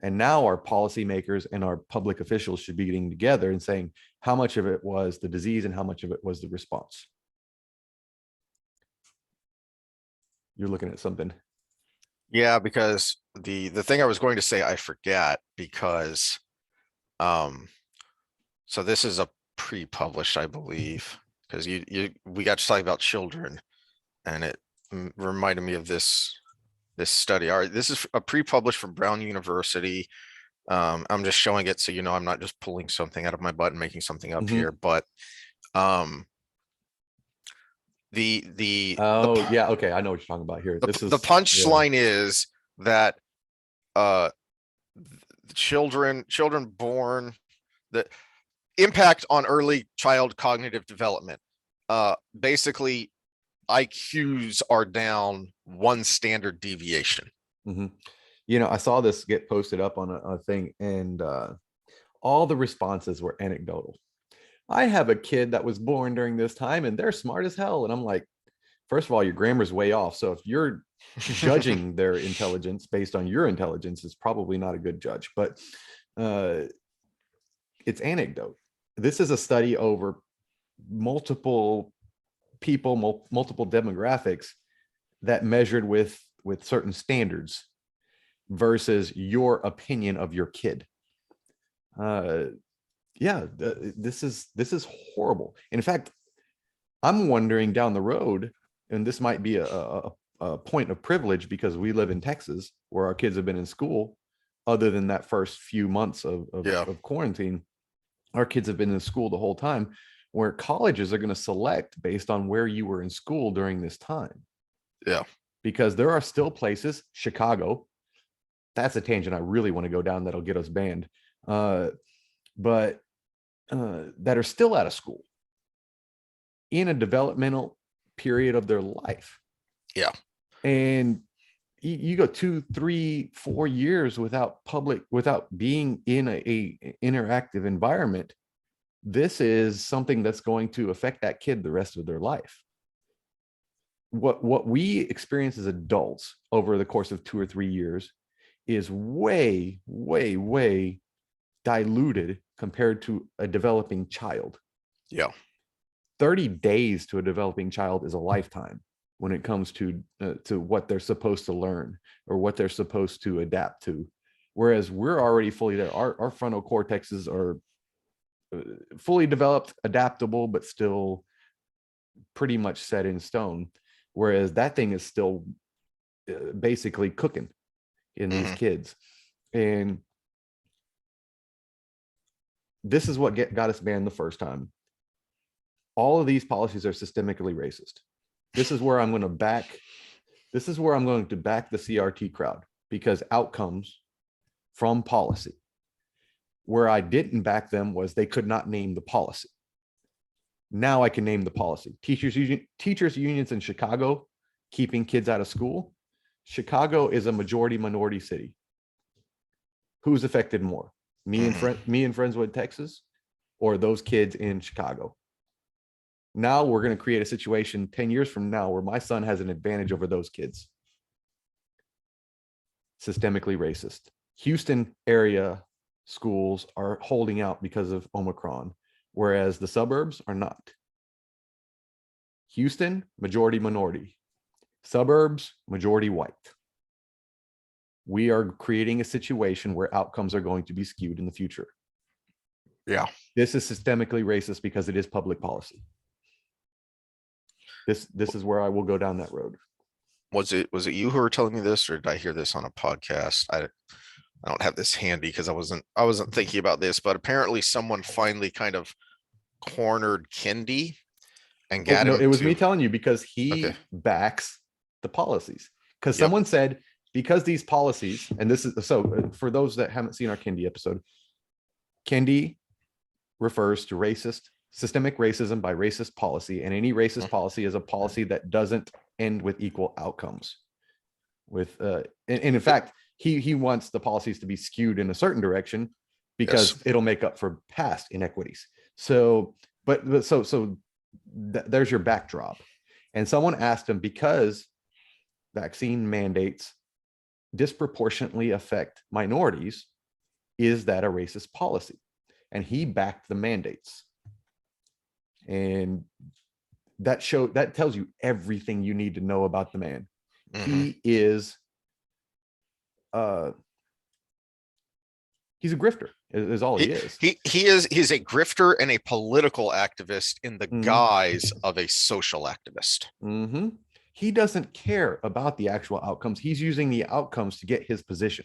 And now our policymakers and our public officials should be getting together and saying how much of it was the disease and how much of it was the response. You're looking at something. Yeah, because the thing I was going to say, I forget, because so this is a pre-published, I believe, because we got to talk about children, and it reminded me of this study. All right, this is a pre-published from Brown University. I'm just showing it so you know I'm not just pulling something out of my butt and making something up here, but yeah, okay, I know what you're talking about here. This is the punchline is that children born, the impact on early child cognitive development, basically IQs are down 1 standard deviation. You know, I saw this get posted up on a thing, and all the responses were anecdotal. I have a kid that was born during this time and they're smart as hell. And I'm like, first of all, your grammar's way off. So if you're judging their intelligence based on your intelligence, it's probably not a good judge, but it's anecdote. This is a study over multiple people, multiple demographics that measured with certain standards versus your opinion of your kid. Yeah, this is horrible. And in fact, I'm wondering down the road, and this might be a point of privilege because we live in Texas where our kids have been in school, other than that first few months of quarantine, our kids have been in school the whole time, where colleges are going to select based on where you were in school during this time. Yeah. Because there are still places, Chicago, that's a tangent I really want to go down that'll get us banned. but that are still out of school in a developmental period of their life. Yeah. And you go 2, 3, 4 years without being in a interactive environment. This is something that's going to affect that kid the rest of their life. What we experience as adults over the course of 2 or 3 years is way, way, way diluted compared to a developing child. Yeah. 30 days to a developing child is a lifetime when it comes to what they're supposed to learn or what they're supposed to adapt to. Whereas we're already fully there. Our frontal cortexes are fully developed, adaptable, but still pretty much set in stone. Whereas that thing is still basically cooking in these kids. And this is what got us banned the first time. All of these policies are systemically racist. This is where I'm going to back the CRT crowd, because outcomes from policy. Where I didn't back them was they could not name the policy. Now I can name the policy. Teachers unions in Chicago keeping kids out of school. Chicago is a majority minority city. Who's affected more? Me and Friendswood, Texas, or those kids in Chicago? Now we're going to create a situation 10 years from now where my son has an advantage over those kids. Systemically racist. Houston area schools are holding out because of Omicron, whereas the suburbs are not. Houston, majority minority. Suburbs, majority white. We are creating a situation where outcomes are going to be skewed in the future. Yeah. This is systemically racist because it is public policy. This is where I will go down that road. Was it you who were telling me this, or did I hear this on a podcast? I don't have this handy because I wasn't thinking about this, but apparently someone finally kind of cornered Kendi and got him. It was me telling you, because he backs the policies. Because someone said, because these policies, and this is so for those that haven't seen our Kendi episode, Kendi refers to systemic racism by racist policy, and any racist policy is a policy that doesn't end with equal outcomes. And in fact, he wants the policies to be skewed in a certain direction because it'll make up for past inequities. So there's your backdrop. And someone asked him, because vaccine mandates disproportionately affect minorities, is that a racist policy? And he backed the mandates. And that tells you everything you need to know about the man. He is he's a grifter, is all he is. He's a grifter and a political activist in the guise of a social activist. He doesn't care about the actual outcomes. He's using the outcomes to get his position.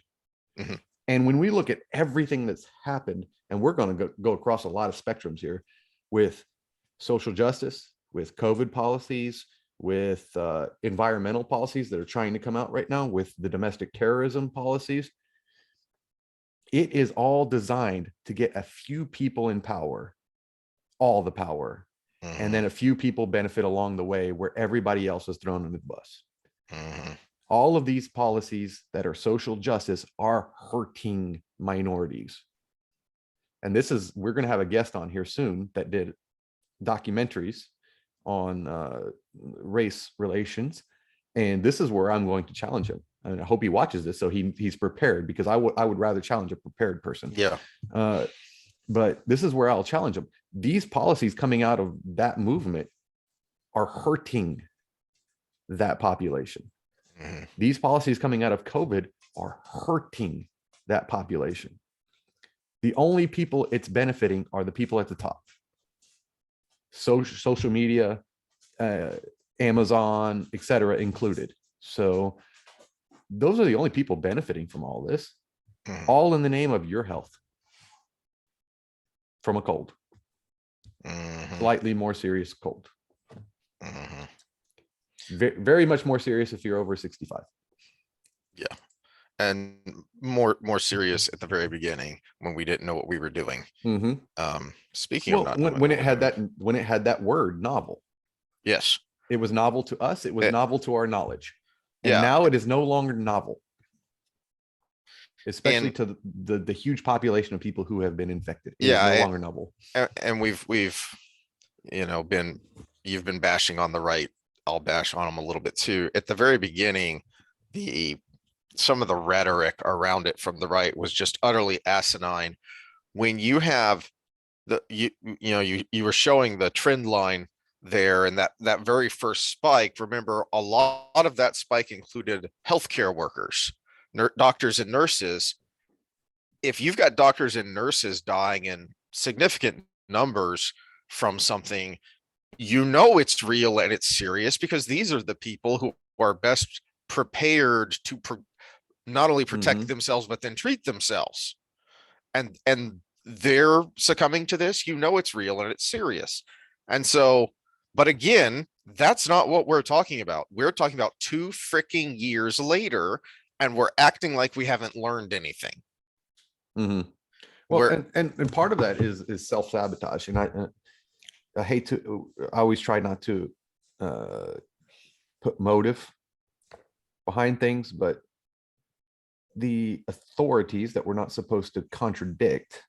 And when we look at everything that's happened, and we're going to go across a lot of spectrums here with social justice, with COVID policies, with environmental policies that are trying to come out right now, with the domestic terrorism policies, it is all designed to get a few people in power, all the power, and then a few people benefit along the way where everybody else is thrown under the bus. All of these policies that are social justice are hurting minorities. And we're going to have a guest on here soon that did documentaries on race relations. And this is where I'm going to challenge him. And I hope he watches this so he's prepared, because I would rather challenge a prepared person. Yeah. But this is where I'll challenge him. These policies coming out of that movement are hurting that population. These policies coming out of COVID are hurting that population. The only people it's benefiting are the people at the top. Social media, Amazon, etc., included. So those are the only people benefiting from all this, all in the name of your health from a cold. Slightly more serious cold. Very much more serious if you're over 65. Yeah. and more serious at the very beginning when we didn't know what we were doing. Speaking of Well, not knowing when what it we're had doing, that word novel, yes, it was novel to us. It was it, novel to our knowledge, and yeah, now it is no longer novel, especially and to the huge population of people who have been infected. It is no yeah, longer novel. and we've been you've been bashing on the right. I'll bash on them a little bit too. At the very beginning, the some of the rhetoric around it from the right was just utterly asinine. When you have you were showing the trend line there, and that very first spike, remember a lot of that spike included healthcare workers, doctors and nurses. If you've got doctors and nurses dying in significant numbers from something, it's real and it's serious, because these are the people who are best prepared to not only protect themselves but then treat themselves, and they're succumbing to this. It's real and it's serious. And so, but again, that's not what we're talking about. We're talking about 2 freaking years later, and we're acting like we haven't learned anything. Well, We're and part of that is self-sabotage, and I hate to, I always try not to put motive behind things, but the authorities that we're not supposed to contradict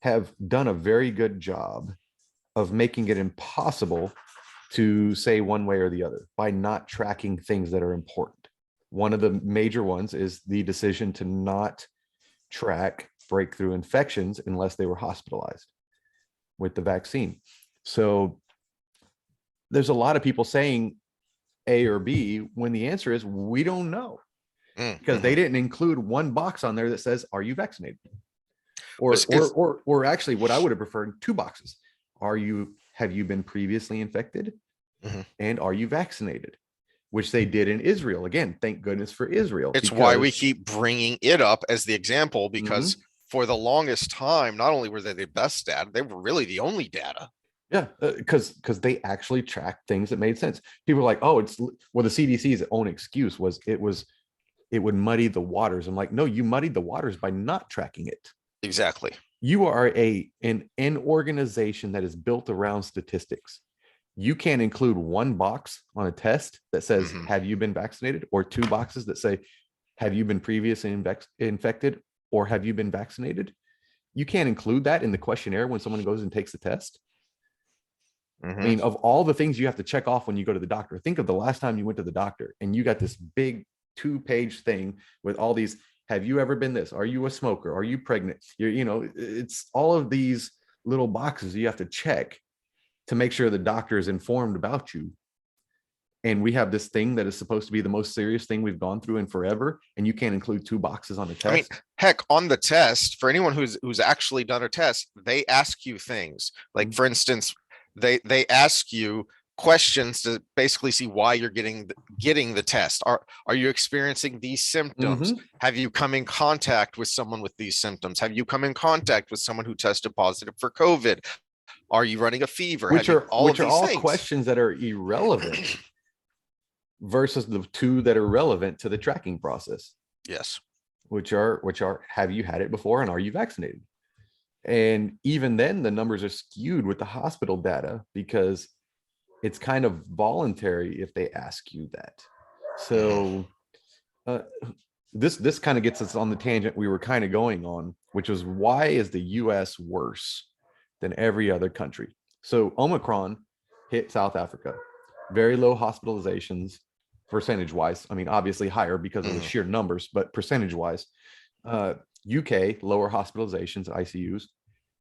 have done a very good job of making it impossible to say one way or the other by not tracking things that are important. One of the major ones is the decision to not track breakthrough infections unless they were hospitalized with the vaccine. So there's a lot of people saying A or B when the answer is we don't know, because they didn't include one box on there that says, are you vaccinated? Or actually what I would have preferred, 2 boxes. Have you been previously infected? And are you vaccinated? Which they did in Israel. Again, thank goodness for Israel. It's why we keep bringing it up as the example, because for the longest time, not only were they the best data, they were really the only data. Yeah, because they actually tracked things that made sense. People were like, oh, the CDC's own excuse was it would muddy the waters. I'm like, no, you muddied the waters by not tracking it. Exactly. You are an organization that is built around statistics. You can't include one box on a test that says, have you been vaccinated? Or 2 boxes that say, have you been previously infected? Or have you been vaccinated? You can't include that in the questionnaire when someone goes and takes the test. I mean, of all the things you have to check off when you go to the doctor, think of the last time you went to the doctor and you got this big 2-page thing with all these, have you ever been this? Are you a smoker? Are you pregnant? It's all of these little boxes you have to check to make sure the doctor is informed about you. And we have this thing that is supposed to be the most serious thing we've gone through in forever, and you can't include 2 boxes on the test. I mean, heck, on the test, for anyone who's actually done a test, they ask you things like, for instance, they ask you questions to basically see why you're getting the test. Are you experiencing these symptoms? Have you come in contact with someone with these symptoms? Have you come in contact with someone who tested positive for COVID? Are you running a fever? Which are all things? Questions that are irrelevant versus the 2 that are relevant to the tracking process. Yes. Which are have you had it before and are you vaccinated? And even then the numbers are skewed with the hospital data because it's kind of voluntary if they ask you that. So this kind of gets us on the tangent we were kind of going on, which was, why is the US worse than every other country? So Omicron hit South Africa, very low hospitalizations percentage wise. I mean, obviously higher because of the sheer numbers, but percentage wise, UK, lower hospitalizations, ICUs.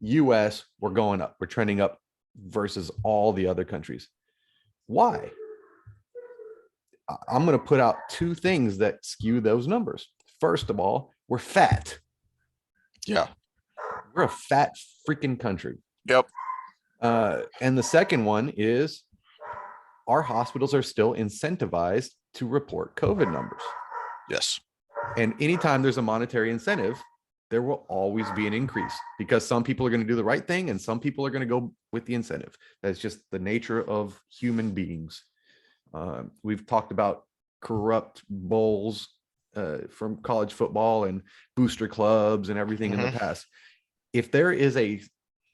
US, we're going up, we're trending up versus all the other countries. Why? I'm going to put out 2 things that skew those numbers. First of all, we're fat. Yeah. We're a fat freaking country. Yep. And the second one is our hospitals are still incentivized to report COVID numbers. Yes. And anytime there's a monetary incentive, there will always be an increase, because some people are going to do the right thing and some people are going to go with the incentive. That's just the nature of human beings. We've talked about corrupt bowls from college football and booster clubs and everything in the past. If there is a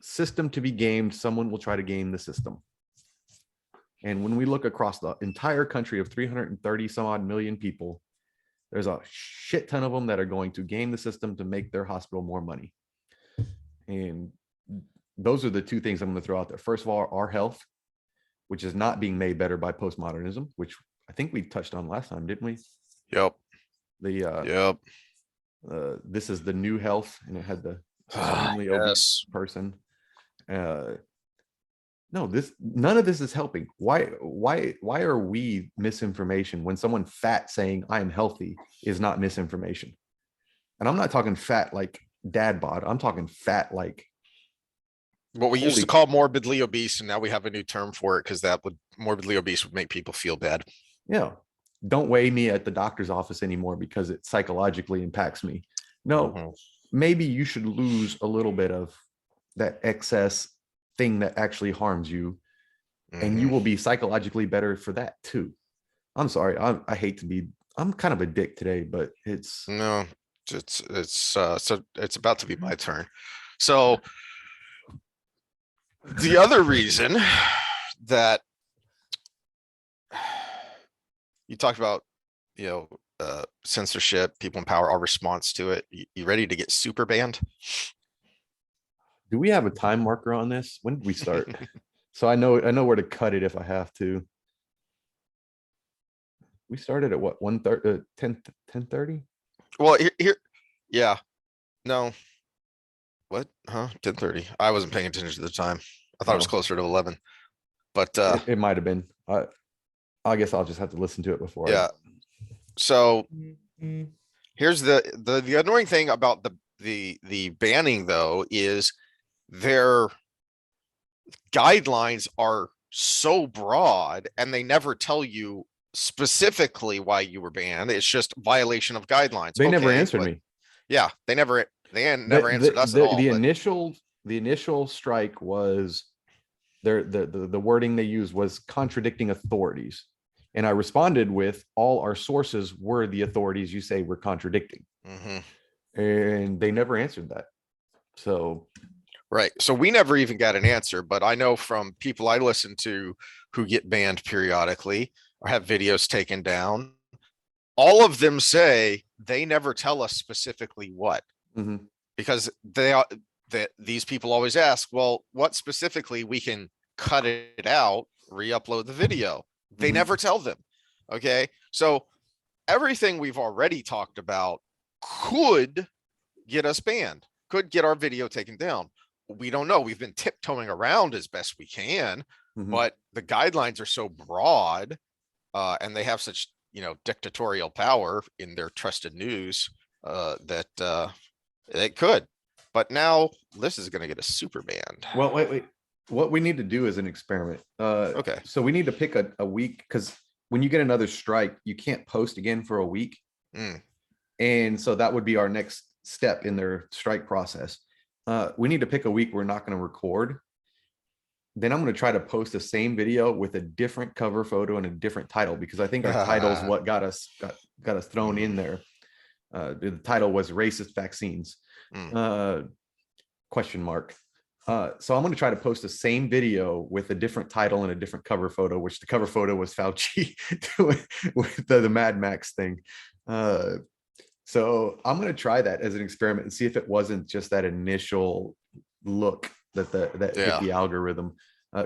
system to be gamed, someone will try to game the system. And when we look across the entire country of 330 some odd million people, there's a shit ton of them that are going to game the system to make their hospital more money. And those are the two things I'm going to throw out there. First of all, our health, which is not being made better by postmodernism, which I think we touched on last time, didn't we? Yep. This is the new health, and it had the extremely obese person. No, none of this is helping. Why are we misinformation when someone fat saying I'm healthy is not misinformation? And I'm not talking fat like dad bod. I'm talking fat like what we used to call morbidly obese, and now we have a new term for it because morbidly obese would make people feel bad. Yeah. Don't weigh me at the doctor's office anymore because it psychologically impacts me. No, maybe you should lose a little bit of that excess thing that actually harms you, and you will be psychologically better for that too. I'm sorry. I hate to be, I'm kind of a dick today, but it's about to be my turn. So the other reason that you talked about, censorship, people in power, our response to it. You ready to get super banned? Do we have a time marker on this? When did we start? So I know where to cut it if I have to. We started at what, 10:30? Well, here, yeah, no, what? 10:30. I wasn't paying attention to the time. I thought it was closer to 11, but it might have been. I guess I'll just have to listen to it before. Yeah. So here's the annoying thing about the banning though is their guidelines are so broad and they never tell you specifically why you were banned. It's just violation of guidelines. They never answered me. Yeah, they never answered us at all. The initial strike was the wording they used was contradicting authorities. And I responded with, all our sources were the authorities you say we're contradicting. And they never answered that. So right. So we never even got an answer, but I know from people I listen to who get banned periodically or have videos taken down, all of them say they never tell us specifically what, because these people always ask, well, what specifically? We can cut it out, re-upload the video. They never tell them. Okay. So everything we've already talked about could get us banned, could get our video taken down. We don't know. We've been tiptoeing around as best we can, but the guidelines are so broad, and they have such, dictatorial power in their trusted news, that it could. But now this is going to get a super banned. Well, wait. What we need to do is an experiment. Okay. So we need to pick a week, because when you get another strike, you can't post again for a week. And so that would be our next step in their strike process. We need to pick a week we're not going to record. Then I'm going to try to post the same video with a different cover photo and a different title, because I think our title is what got us thrown in there. The title was racist vaccines, question mark. So I'm going to try to post the same video with a different title and a different cover photo, which the cover photo was Fauci with the Mad Max thing. So I'm going to try that as an experiment and see if it wasn't just that initial look that hit the algorithm,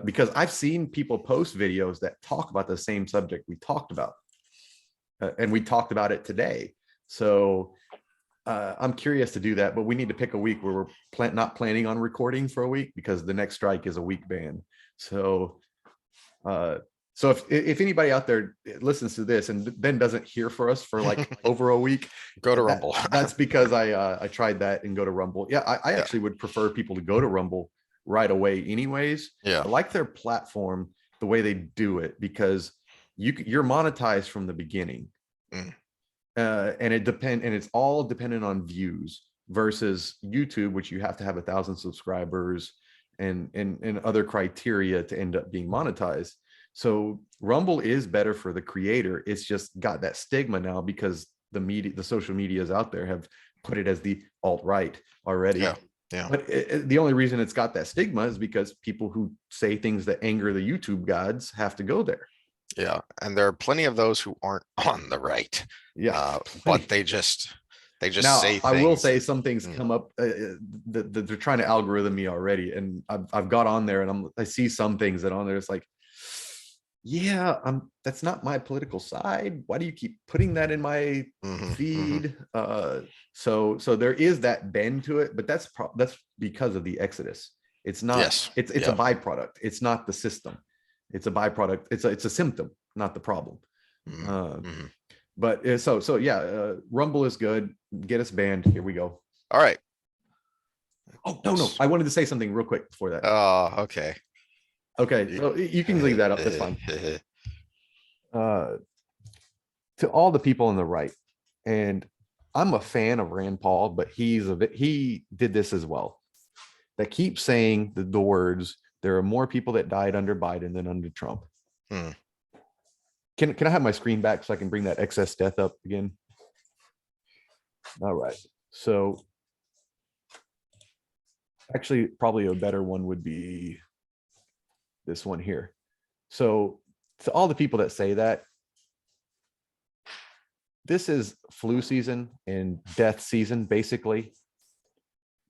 because I've seen people post videos that talk about the same subject we talked about, and we talked about it today. So I'm curious to do that, but we need to pick a week where we're not planning on recording for a week, because the next strike is a week ban. So if anybody out there listens to this and then doesn't hear for us for like over a week, go to Rumble. That's because I tried that and go to Rumble. Yeah, I actually would prefer people to go to Rumble right away anyways. Yeah. I like their platform, the way they do it, because you're monetized from the beginning. And it's all dependent on views, versus YouTube, which you have to have 1,000 subscribers and other criteria to end up being monetized. So Rumble is better for the creator. It's just got that stigma now because the media, the social medias out there have put it as the alt-right already. Yeah. But the only reason it's got that stigma is because people who say things that anger the YouTube gods have to go there. Yeah. And there are plenty of those who aren't on the right. Yeah. But they just Now, say I will things. say some things come up that they're trying to algorithm me already. And I've got on there and I see some things that on there, it's like, yeah, that's not my political side. Why do you keep putting that in my feed? So there is that bend to it, but that's because of the exodus. It's not. Yes. It's a byproduct. It's not the system. It's a byproduct. It's a symptom, not the problem. But so yeah, Rumble is good. Get us banned. Here we go. All right. Oh no, I wanted to say something real quick before that. Oh, okay. Okay, so you can leave that up. That's fine. To all the people on the right, and I'm a fan of Rand Paul, but he did this as well. That keeps saying the words, there are more people that died under Biden than under Trump. Can I have my screen back so I can bring that excess death up again? All right. So actually, probably a better one would be this one here. So to all the people that say that, this is flu season and death season, basically.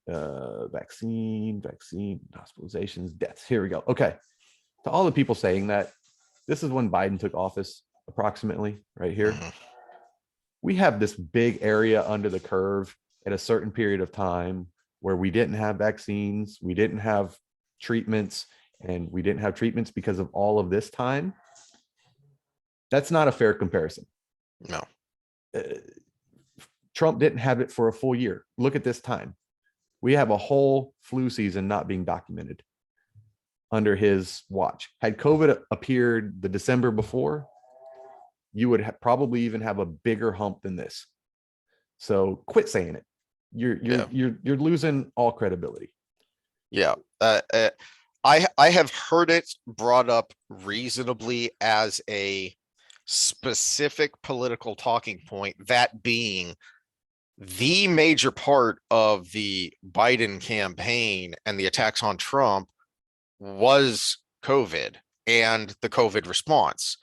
Vaccine, hospitalizations, deaths. Here we go. Okay. To all the people saying that, this is when Biden took office, approximately right here. We have this big area under the curve at a certain period of time where we didn't have vaccines, we didn't have treatments, and we didn't have treatments because of all of this time. That's not a fair comparison. No. Trump didn't have it for a full year. Look at this time. We have a whole flu season not being documented under his watch. Had COVID appeared the December before, you would probably even have a bigger hump than this. So quit saying it. You're losing all credibility. Yeah. I have heard it brought up reasonably as a specific political talking point, that being the major part of the Biden campaign and the attacks on Trump was COVID and the COVID response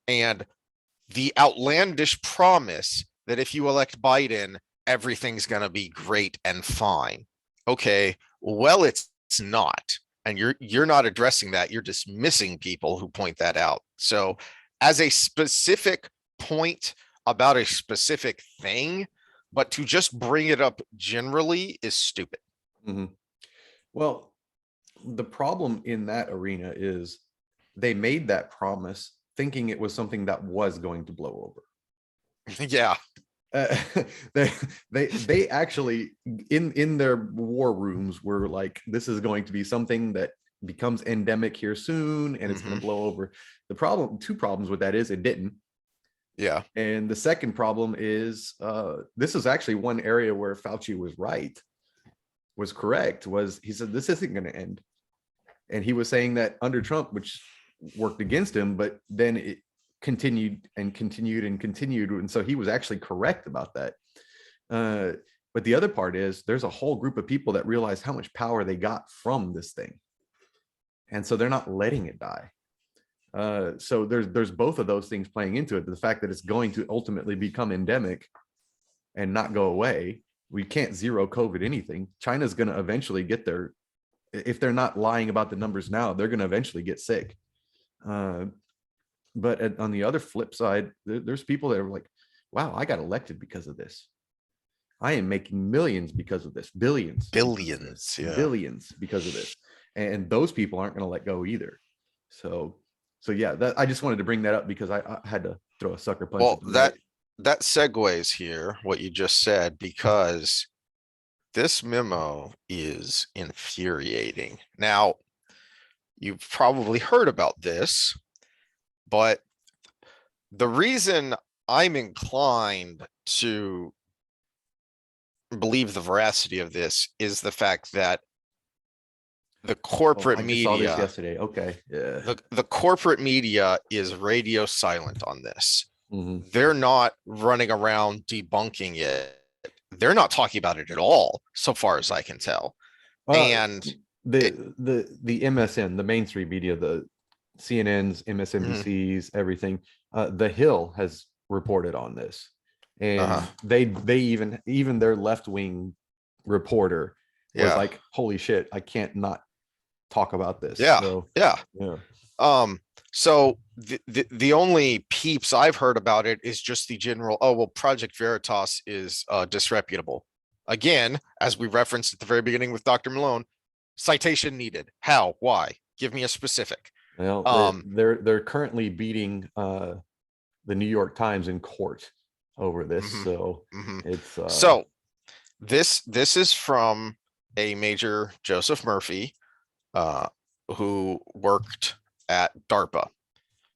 and the outlandish promise that if you elect Biden, everything's going to be great and fine. Okay, well, it's not. And you're not addressing that. You're dismissing people who point that out. So as a specific point about a specific thing, but to just bring it up generally is stupid. Well, the problem in that arena is they made that promise thinking it was something that was going to blow over. Yeah. They actually in their war rooms were like, this is going to be something that becomes endemic here soon and it's going to blow over. Two problems with that is it didn't. Yeah. And the second problem is this is actually one area where Fauci was correct, was he said this isn't going to end. And he was saying that under Trump, which worked against him, but then it continued and continued and continued. And so he was actually correct about that. But the other part is there's a whole group of people that realize how much power they got from this thing. And so they're not letting it die. So there's both of those things playing into it. The fact that it's going to ultimately become endemic and not go away. We can't zero COVID anything. China's going to eventually get there. If they're not lying about the numbers now, they're going to eventually get sick. But on the other flip side, there's people that are like, wow, I got elected because of this. I am making millions because of this, billions billions because of this. And those people aren't going to let go either. So yeah, I just wanted to bring that up because I had to throw a sucker punch. Well, that segues here, what you just said, because this memo is infuriating. Now, you've probably heard about this, but the reason I'm inclined to believe the veracity of this is the fact that the corporate media, saw this yesterday. Okay. Yeah. The corporate media is radio silent on this. Mhm. They're not running around debunking it. They're not talking about it at all, so far as I can tell. Uh, And it, the MSN, the mainstream media, the CNNs, mhm, MSNBCs, everything. The Hill has reported on this, uh-huh, and they even their left wing reporter was yeah, like, "Holy shit, I can't not talk about this." yeah, So yeah. yeah, So the only peeps I've heard about it is just the general, oh, well, Project Veritas is disreputable. Again, as we referenced at the very beginning with Dr. Malone, citation needed. How? Why? Give me a specific. well, Um, they're currently beating the New York Times in court over this, mhm, so mhm. it's So this is from a Major Joseph Murphy, uh, who worked at DARPA.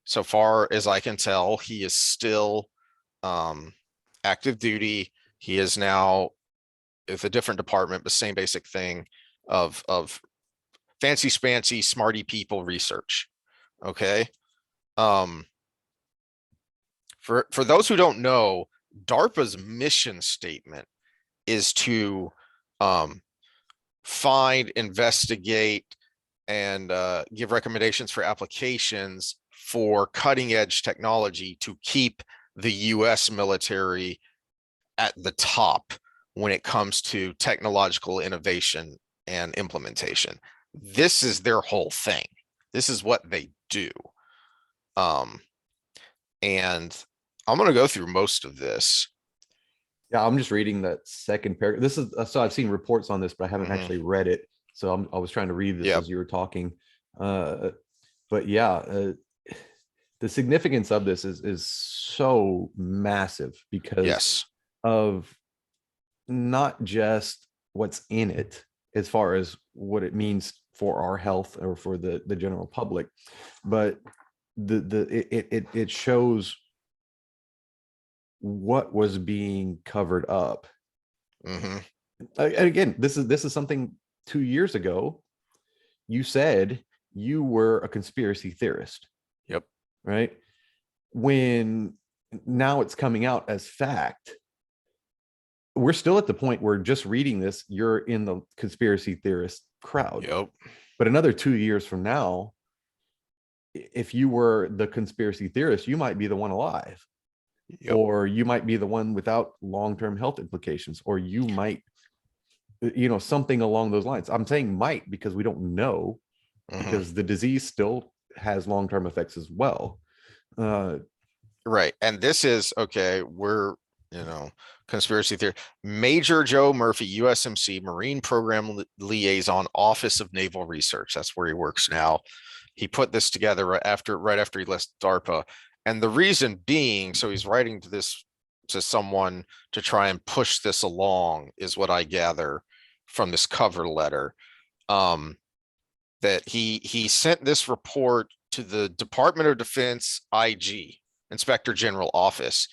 So far as I can tell, he is still active duty. He is now with a different department, but same basic thing of fancy spancy smarty people research. Okay. Um, for those who don't know, DARPA's mission statement is to um, find, investigate, and give recommendations for applications for cutting edge technology to keep the US military at the top when it comes to technological innovation and implementation. This is their whole thing. This is what they do. Um, and I'm going to go through most of this. yeah, I'm just reading that second paragraph. This is so I've seen reports on this, but I haven't Mm-hmm. actually read it. So I was trying to read this Yep. as you were talking. But yeah, the significance of this is so massive because Yes. of not just what's in it as far as what it means for our health or for the general public, but it shows what was being covered up. Mm-hmm. Again, this is something 2 years ago you said you were a conspiracy theorist, Yep. right? When now it's coming out as fact, we're still at the point where just reading this, you're in the conspiracy theorist crowd. Yep. But another 2 years from now, if you were the conspiracy theorist, you might be the one alive, Yep. or you might be the one without long-term health implications, or you might, something along those lines. I'm saying might because we don't know, Mm-hmm. because the disease still has long-term effects as well. Uh, Right. And this is okay. We're, conspiracy theory. Major Joe Murphy, USMC, Marine Program Liaison, Office of Naval Research. That's where he works now. He put this together right after he left DARPA. And the reason being, so he's writing to someone to try and push this along, is what I gather from this cover letter. That he sent this report to the Department of Defense IG, Inspector General Office,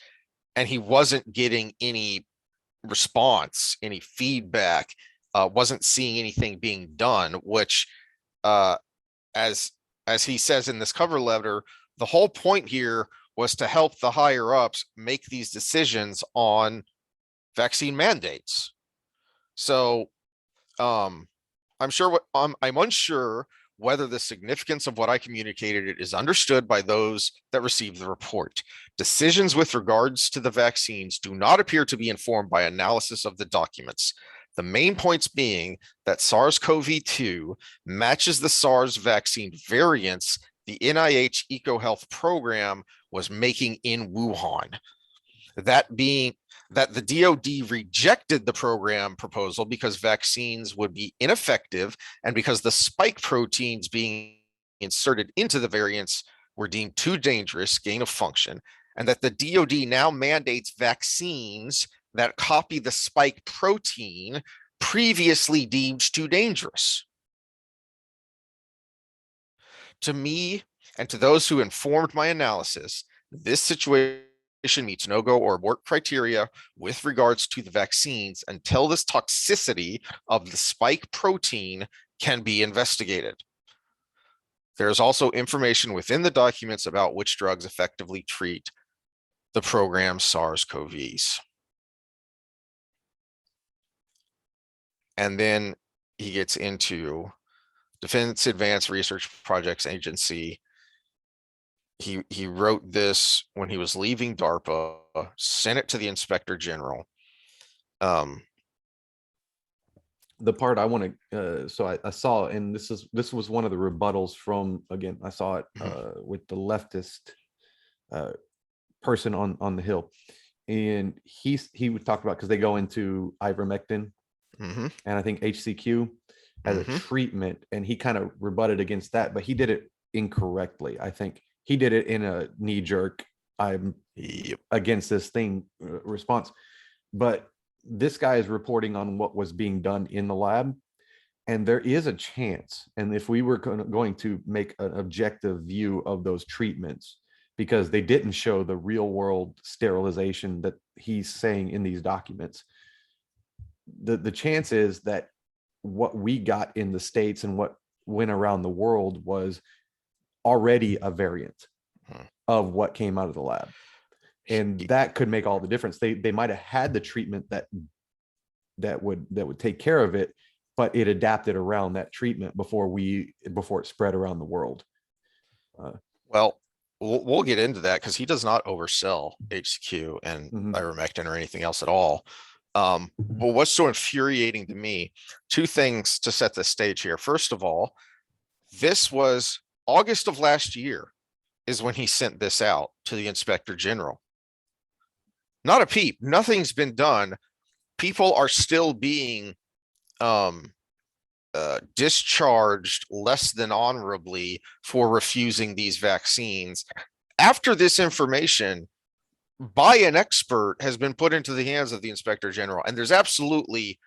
and he wasn't getting any response, any feedback, wasn't seeing anything being done, which uh, as he says in this cover letter, the whole point here was to help the higher ups make these decisions on vaccine mandates. So I'm unsure whether the significance of what I communicated is understood by those that receive the report. Decisions with regards to the vaccines do not appear to be informed by analysis of the documents. The main points being that SARS-CoV-2 matches the SARS vaccine variants the NIH EcoHealth program was making in Wuhan. That being that the DoD rejected the program proposal because vaccines would be ineffective and because the spike proteins being inserted into the variants were deemed too dangerous, gain of function, and that the DoD now mandates vaccines that copy the spike protein previously deemed too dangerous. To me and to those who informed my analysis, this situation meets no-go or abort criteria with regards to the vaccines until this toxicity of the spike protein can be investigated. There is also information within the documents about which drugs effectively treat the program SARS-CoVs. And then he gets into Defense Advanced Research Projects Agency. He wrote this when he was leaving DARPA, sent it to the Inspector General. The part I want to, so I saw, and this was one of the rebuttals from, again, I saw it with the leftist person on the Hill, and he would talk about, because they go into ivermectin, and I think HCQ as a treatment, and he kind of rebutted against that, but he did it incorrectly. I think he did it in a knee-jerk, I'm against this thing response. But this guy is reporting on what was being done in the lab, and there is a chance, and if we were going to make an objective view of those treatments, because they didn't show the real world sterilization that he's saying in these documents, the chance is that what we got in the States and what went around the world was already a variant of what came out of the lab. And that could make all the difference. They might have had the treatment that would take care of it, but it adapted around that treatment before it spread around the world. Well, we'll get into that, because he does not oversell HCQ and ivermectin or anything else at all. But what's so infuriating to me, two things to set the stage here. First of all, this was August of last year is when he sent this out to the Inspector General. Not a peep. Nothing's been done. People are still being discharged less than honorably for refusing these vaccines after this information by an expert has been put into the hands of the Inspector General. And there's absolutely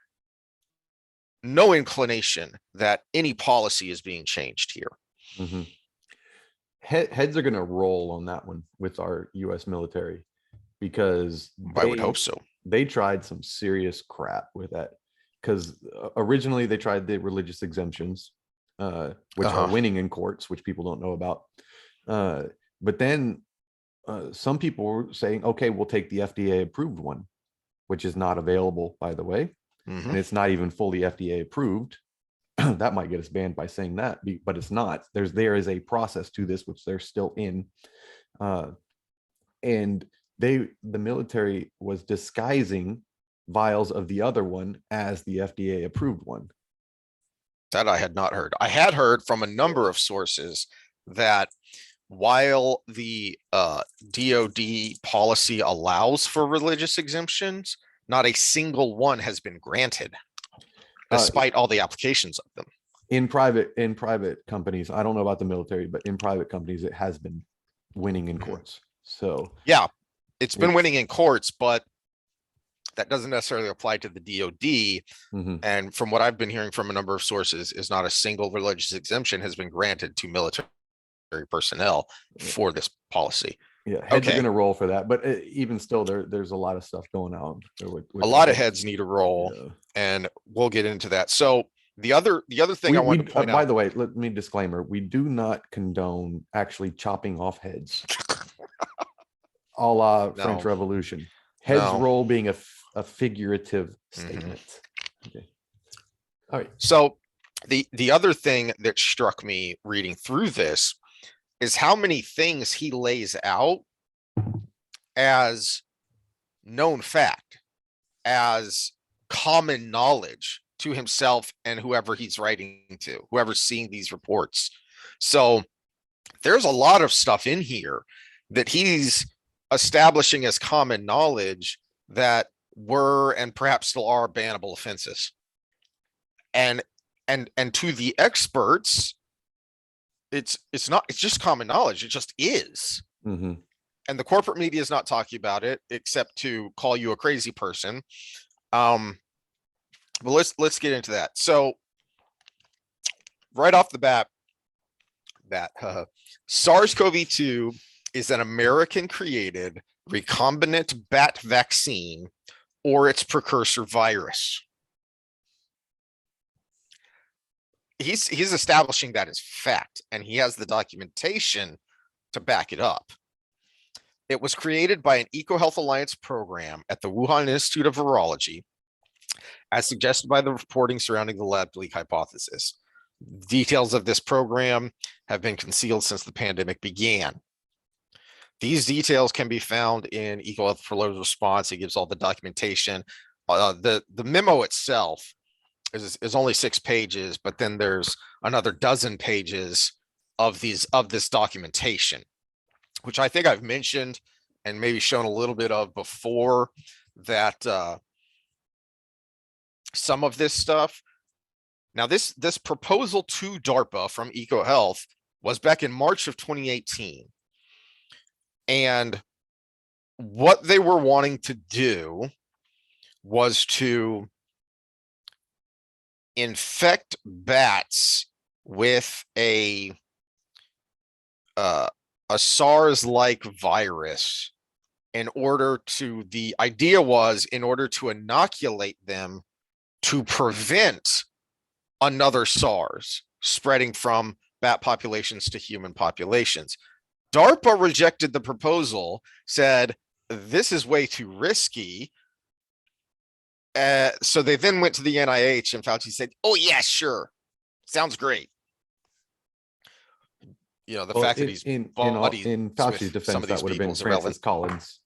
no inclination that any policy is being changed here. Heads are going to roll on that one with our US military, because I would hope so. They tried some serious crap with that, because originally they tried the religious exemptions, which are winning in courts, which people don't know about. But then some people were saying, okay, we'll take the FDA approved one, which is not available, by the way. And it's not even fully FDA approved. That might get us banned by saying that, but it's not. There is a process to this, which they're still in. And the military was disguising vials of the other one as the FDA approved one. That I had not heard. I had heard from a number of sources that while the DoD policy allows for religious exemptions, not a single one has been granted, despite all the applications of them. In private companies, I don't know about the military, but in private companies, it has been winning in courts. So yeah, it's been winning in courts, but that doesn't necessarily apply to the DoD. And from what I've been hearing from a number of sources, is not a single religious exemption has been granted to military personnel for this policy. Yeah, heads are going to roll for that, but even still, there's a lot of stuff going on. With a lot of heads need a roll, and we'll get into that. So the other thing I want to point out. By the way, let me disclaimer: we do not condone actually chopping off heads, a la French Revolution. Heads roll being a figurative statement. Okay. All right. So the other thing that struck me reading through this is how many things he lays out as known fact, as common knowledge to himself and whoever he's writing to, whoever's seeing these reports. So there's a lot of stuff in here that he's establishing as common knowledge that were and perhaps still are bannable offenses. And to the experts, it's just common knowledge. It just is. And the corporate media is not talking about it except to call you a crazy person. But let's get into that. So right off the bat, SARS-CoV-2 is an American created recombinant bat vaccine or its precursor virus. He's establishing that as fact, and he has the documentation to back it up. It was created by an EcoHealth Alliance program at the Wuhan Institute of Virology, as suggested by the reporting surrounding the lab leak hypothesis. Details of this program have been concealed since the pandemic began. These details can be found in EcoHealth for Lowe's response. It gives all the documentation. The memo itself is only 6 pages, but then there's another dozen pages of this documentation, which I think I've mentioned and maybe shown a little bit of before, that some of this stuff. Now, this proposal to DARPA from EcoHealth was back in March of 2018. And what they were wanting to do was to infect bats with a SARS-like virus the idea was in order to inoculate them to prevent another SARS spreading from bat populations to human populations. DARPA rejected the proposal, said this is way too risky. So they then went to the NIH, and Fauci said, "Oh yeah, sure, sounds great." The fact that he's in Fauci's defense, that would have been Francis Collins.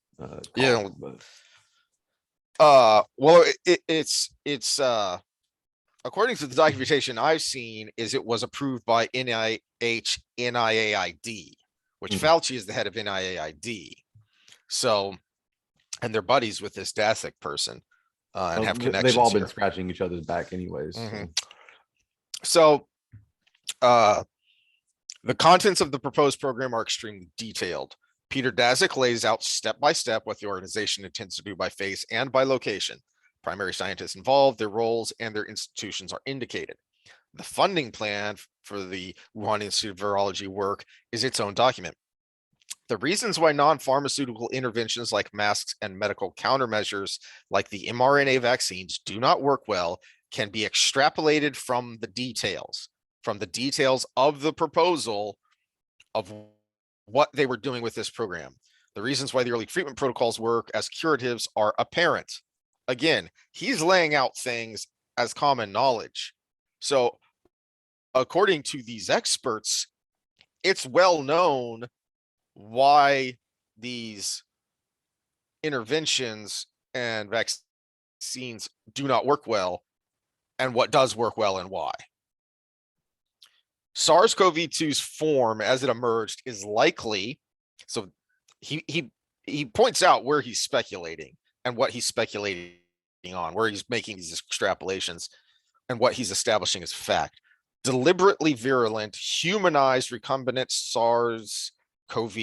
It's according to the documentation I've seen, it was approved by NIH NIAID, which Fauci is the head of NIAID. So, and they're buddies with this Daszak person and have connections. They've all been scratching each other's back anyways. So the contents of the proposed program are extremely detailed. Peter Daszak lays out step by step what the organization intends to do by phase and by location. Primary scientists involved, their roles, and their institutions are indicated. The funding plan for the Wuhan Institute of Virology work is its own document. The reasons why non-pharmaceutical interventions like masks and medical countermeasures like the mRNA vaccines do not work well can be extrapolated from the details of the proposal of what they were doing with this program. The reasons why the early treatment protocols work as curatives are apparent. Again, he's laying out things as common knowledge. So according to these experts, it's well known why these interventions and vaccines do not work well and what does work well and why. SARS-CoV-2's form as it emerged is likely, so he points out where he's speculating and what he's speculating on, where he's making these extrapolations and what he's establishing as fact. Deliberately virulent, humanized recombinant SARS-CoV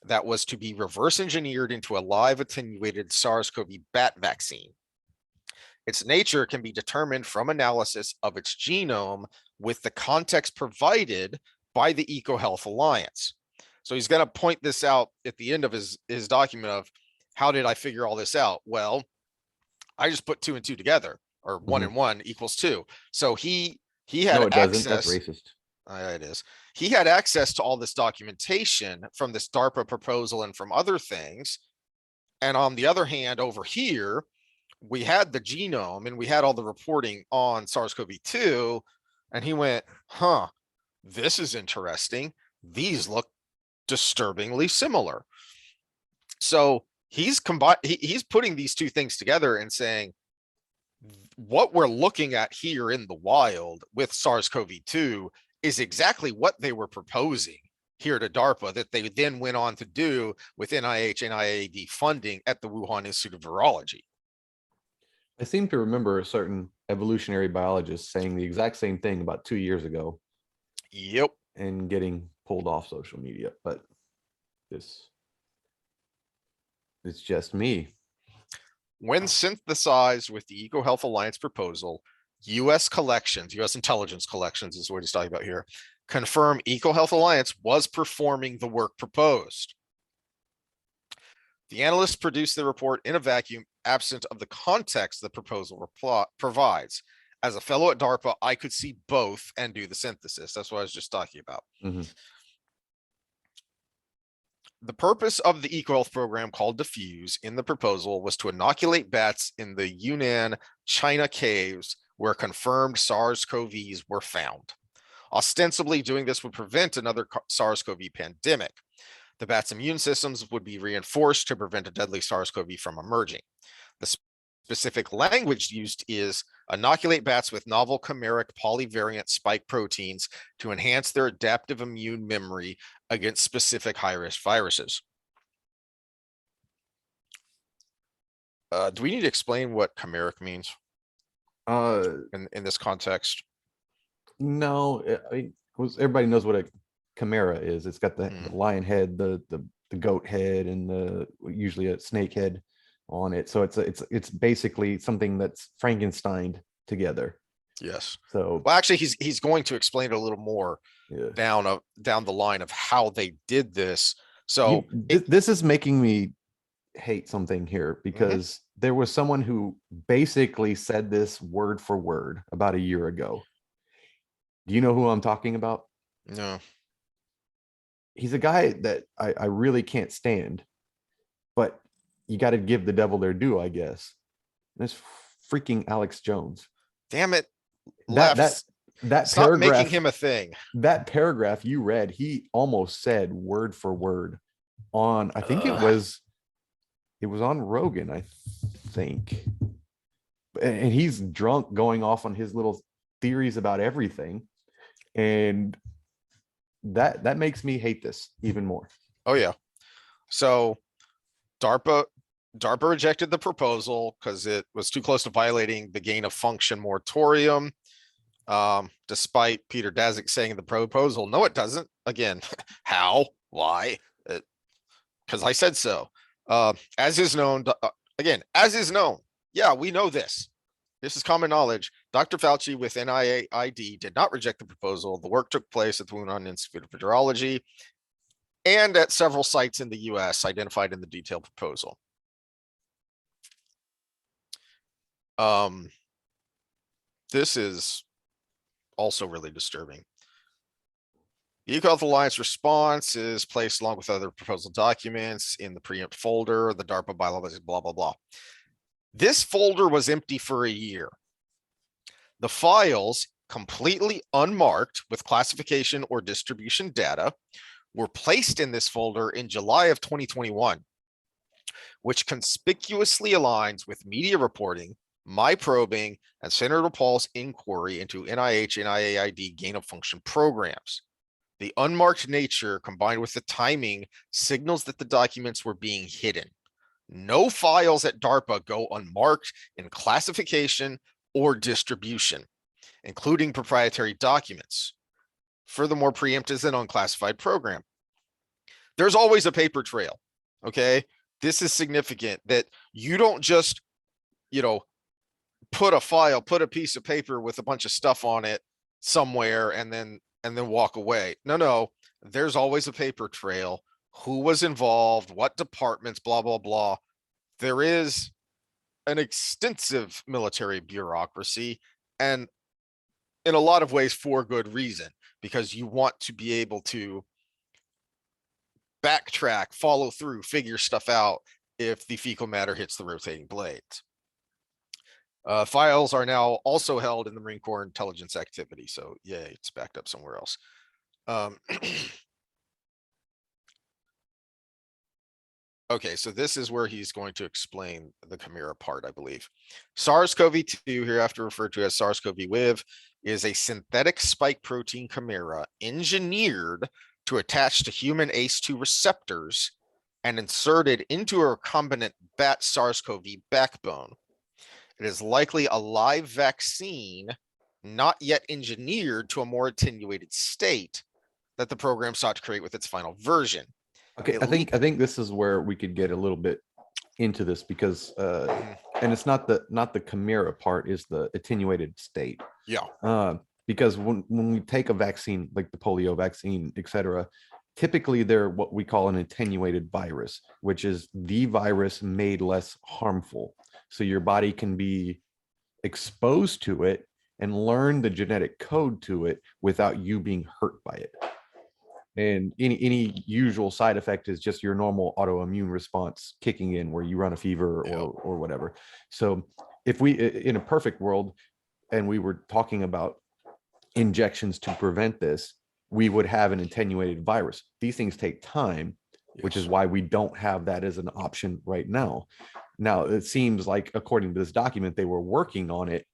that was to be reverse engineered into a live attenuated SARS-CoV bat vaccine. Its nature can be determined from analysis of its genome with the context provided by the EcoHealth Alliance. So he's going to point this out at the end of his document of, how did I figure all this out? Well, I just put 2 and 2 together, or 1 and 1 equals 2. So he had no, it access. Doesn't. That's racist. It is. He had access to all this documentation from this DARPA proposal and from other things. And on the other hand, over here, we had the genome and we had all the reporting on SARS-CoV-2, and he went, this is interesting. These look disturbingly similar. So he's putting these two things together and saying, what we're looking at here in the wild with SARS-CoV-2 is exactly what they were proposing here to DARPA, that they then went on to do with NIH and NIAID funding at the Wuhan Institute of Virology. I seem to remember a certain evolutionary biologist saying the exact same thing about 2 years ago. Yep. And getting pulled off social media, but it's just me. When synthesized with the EcoHealth Alliance proposal, U.S. intelligence collections is what he's talking about here, confirm EcoHealth Alliance was performing the work proposed. The analysts produced the report in a vacuum, absent of the context the proposal provides. As a fellow at DARPA, I could see both and do the synthesis. That's what I was just talking about. The purpose of the EcoHealth program called Diffuse in the proposal was to inoculate bats in the Yunnan, China caves where confirmed SARS-CoVs were found. Ostensibly, doing this would prevent another SARS-CoV pandemic. The bats' immune systems would be reinforced to prevent a deadly SARS-CoV from emerging. The specific language used is inoculate bats with novel chimeric polyvariant spike proteins to enhance their adaptive immune memory against specific high-risk viruses. Do we need to explain what chimeric means in this context? No, everybody knows what a chimera is. It's got the lion head, the goat head, and usually a snake head on it. So it's basically something that's Frankenstein together. Yes. So well, actually, he's going to explain it a little more down the line of how they did this. So this is making me hate something here, because there was someone who basically said this word for word about a year ago. Do you know who I'm talking about? No. He's a guy that I really can't stand, but you got to give the devil their due, I guess. That's freaking Alex Jones. Damn it. That Stop paragraph, making him a thing. That paragraph you read, he almost said word for word on, I think it was on Rogan, I think. And he's drunk, going off on his little theories about everything. And that makes me hate this even more. Oh yeah. So DARPA rejected the proposal because it was too close to violating the gain of function moratorium. Despite Peter Daszak saying in the proposal, no, it doesn't. Again, how? Why? Because I said so. As is known, as is known. Yeah, we know this. This is common knowledge. Dr. Fauci with NIAID did not reject the proposal. The work took place at the Wuhan Institute of Virology and at several sites in the US identified in the detailed proposal. This is also really disturbing. The EcoHealth Alliance response is placed along with other proposal documents in the preempt folder, the DARPA bylaws, blah, blah, blah. This folder was empty for a year. The files, completely unmarked with classification or distribution data, were placed in this folder in July of 2021, which conspicuously aligns with media reporting, my probing, and Senator Paul's inquiry into NIH and NIAID gain of function programs. The unmarked nature combined with the timing signals that the documents were being hidden. No files at DARPA go unmarked in classification or distribution, including proprietary documents. Furthermore, preempt is an unclassified program. There's always a paper trail, okay? This is significant that you don't just, put a piece of paper with a bunch of stuff on it somewhere and then walk away. No, there's always a paper trail. Who was involved, what departments, blah, blah, blah. There is an extensive military bureaucracy, and in a lot of ways for good reason, because you want to be able to backtrack, follow through, figure stuff out if the fecal matter hits the rotating blades. Files are now also held in the Marine Corps intelligence activity. So yay, it's backed up somewhere else. Okay, so this is where he's going to explain the chimera part, I believe. SARS-CoV-2, hereafter referred to as SARS-CoV-WIV, is a synthetic spike protein chimera engineered to attach to human ACE2 receptors and inserted into a recombinant bat SARS-CoV backbone. It is likely a live vaccine, not yet engineered to a more attenuated state that the program sought to create with its final version. Okay, I think this is where we could get a little bit into this, because and it's not the chimera part, is the attenuated state. Yeah. Because when we take a vaccine like the polio vaccine, etc., typically they're what we call an attenuated virus, which is the virus made less harmful. So your body can be exposed to it and learn the genetic code to it without you being hurt by it. And any usual side effect is just your normal autoimmune response kicking in, where you run a fever or whatever. So if we, in a perfect world, and we were talking about injections to prevent this, we would have an attenuated virus. These things take time, which is why we don't have that as an option right now. Now, it seems like, according to this document, they were working on it,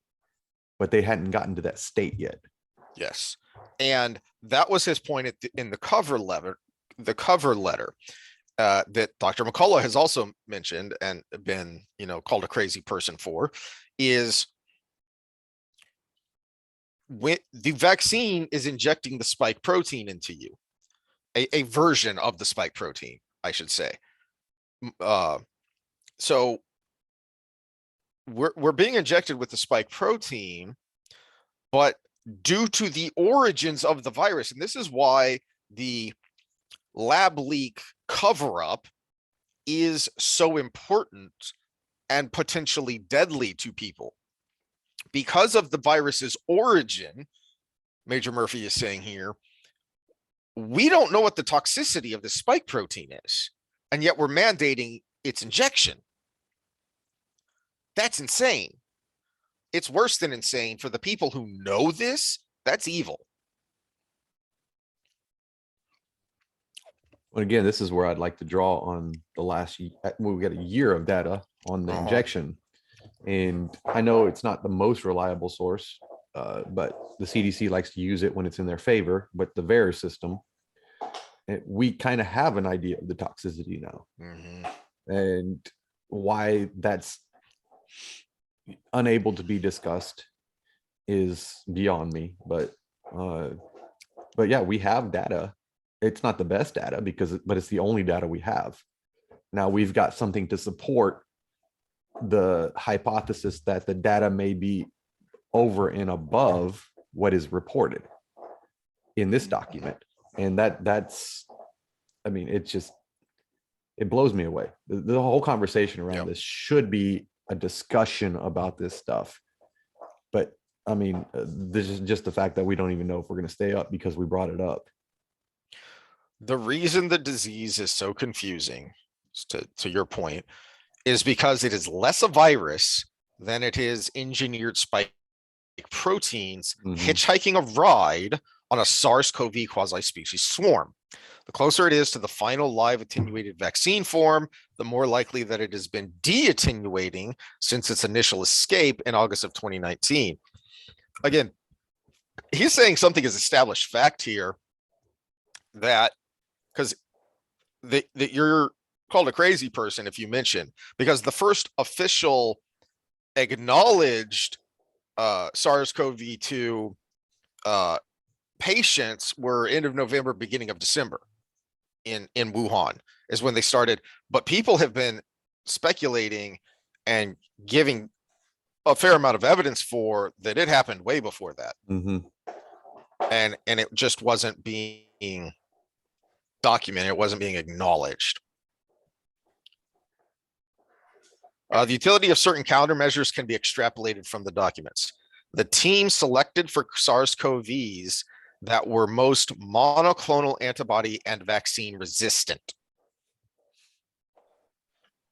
but they hadn't gotten to that state yet. Yes. And that was his point in the cover letter, that Dr. McCullough has also mentioned and been, called a crazy person for, is when the vaccine is injecting the spike protein into you, a version of the spike protein, I should say. So we're being injected with the spike protein, but due to the origins of the virus, and this is why the lab leak cover-up is so important and potentially deadly to people. Because of the virus's origin, Major Murphy is saying here, we don't know what the toxicity of the spike protein is, and yet we're mandating its injection. That's insane. It's worse than insane for the people who know this. That's evil. Well, again, this is where I'd like to draw on the last year. We got a year of data on the injection. And I know it's not the most reliable source, but the CDC likes to use it when it's in their favor. But the Veritas system, we kind of have an idea of the toxicity now. And why that's unable to be discussed is beyond me. But yeah, we have data. It's not the best data but it's the only data we have. Now we've got something to support the hypothesis that the data may be over and above what is reported in this document. And that's, I mean, it blows me away. The whole conversation around this should be a discussion about this stuff. But I mean, this is just the fact that we don't even know if we're going to stay up because we brought it up. The reason the disease is so confusing, to your point, is because it is less a virus than it is engineered spike proteins hitchhiking a ride on a SARS-CoV quasi-species swarm. The closer it is to the final live attenuated vaccine form, the more likely that it has been de-attenuating since its initial escape in August of 2019. Again, he's saying something is established fact here, that because that you're called a crazy person if you mention, because the first official acknowledged SARS-CoV-2 patients were end of November, beginning of December in Wuhan is when they started. But people have been speculating and giving a fair amount of evidence for that it happened way before that. And it just wasn't being documented. It wasn't being acknowledged. The utility of certain countermeasures can be extrapolated from the documents. The team selected for SARS-CoVs that were most monoclonal antibody and vaccine resistant.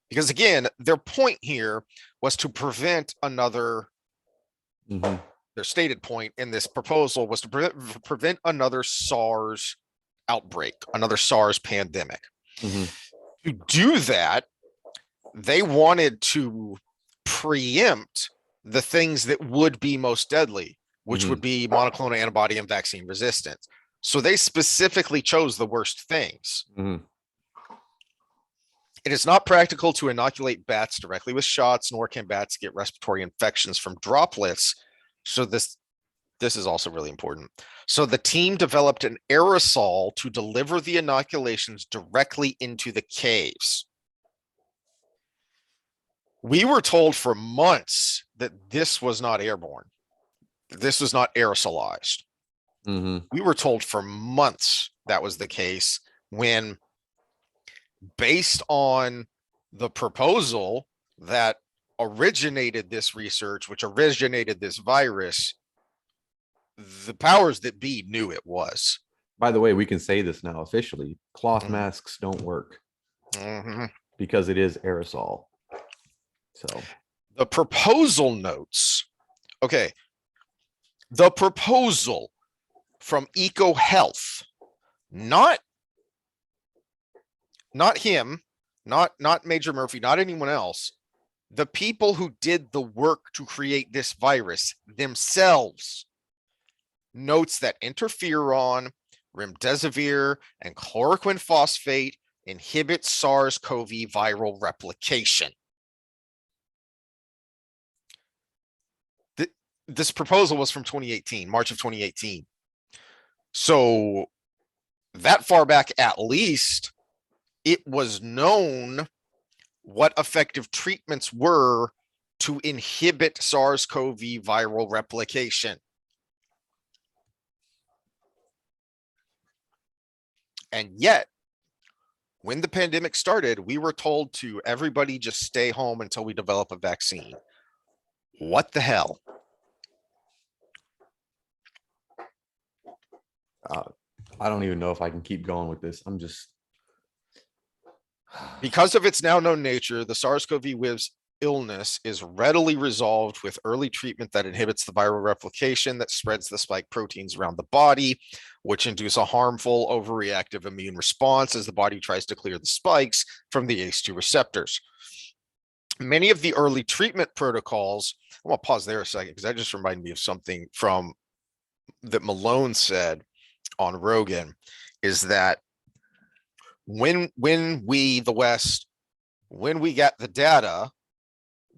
Because again, their point here was to prevent another, their stated point in this proposal was to prevent another SARS outbreak, another SARS pandemic. To do that, they wanted to preempt the things that would be most deadly, which would be monoclonal antibody and vaccine resistance. So they specifically chose the worst things. It is not practical to inoculate bats directly with shots, nor can bats get respiratory infections from droplets. So this is also really important. So the team developed an aerosol to deliver the inoculations directly into the caves. We were told for months that this was not airborne. This was not aerosolized. We were told for months that was the case, when based on the proposal that originated this research, which originated this virus, the powers that be knew it was. By the way, we can say this now officially. Cloth Mhm. masks don't work Mhm. because it is aerosol. So The proposal notes. Okay. The proposal from EcoHealth, not him, not Major Murphy, not anyone else. The people who did the work to create this virus themselves notes that interferon, remdesivir, and chloroquine phosphate inhibit SARS-CoV viral replication. This proposal was from 2018, March of 2018. So that far back, at least, it was known what effective treatments were to inhibit SARS-CoV viral replication. And yet, when the pandemic started, we were told to everybody just stay home until we develop a vaccine. What the hell? I don't even know if I can keep going with this. I'm just Because of its now known nature, the SARS-CoV-2 illness is readily resolved with early treatment that inhibits the viral replication that spreads the spike proteins around the body, which induce a harmful overreactive immune response as the body tries to clear the spikes from the ACE2 receptors. Many of the early treatment protocols, I want to pause there a second because that just reminded me of something from that Malone said on Rogan, is that when we, the West, when we got the data,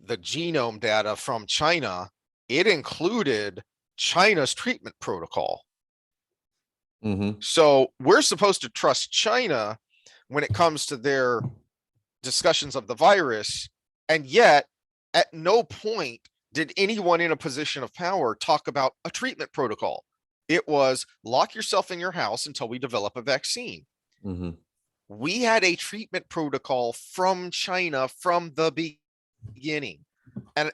the genome data from China, it included China's treatment protocol. So we're supposed to trust China when it comes to their discussions of the virus. And yet, at no point did anyone in a position of power talk about a treatment protocol. It was lock yourself in your house until we develop a vaccine. We had a treatment protocol from China from the beginning. And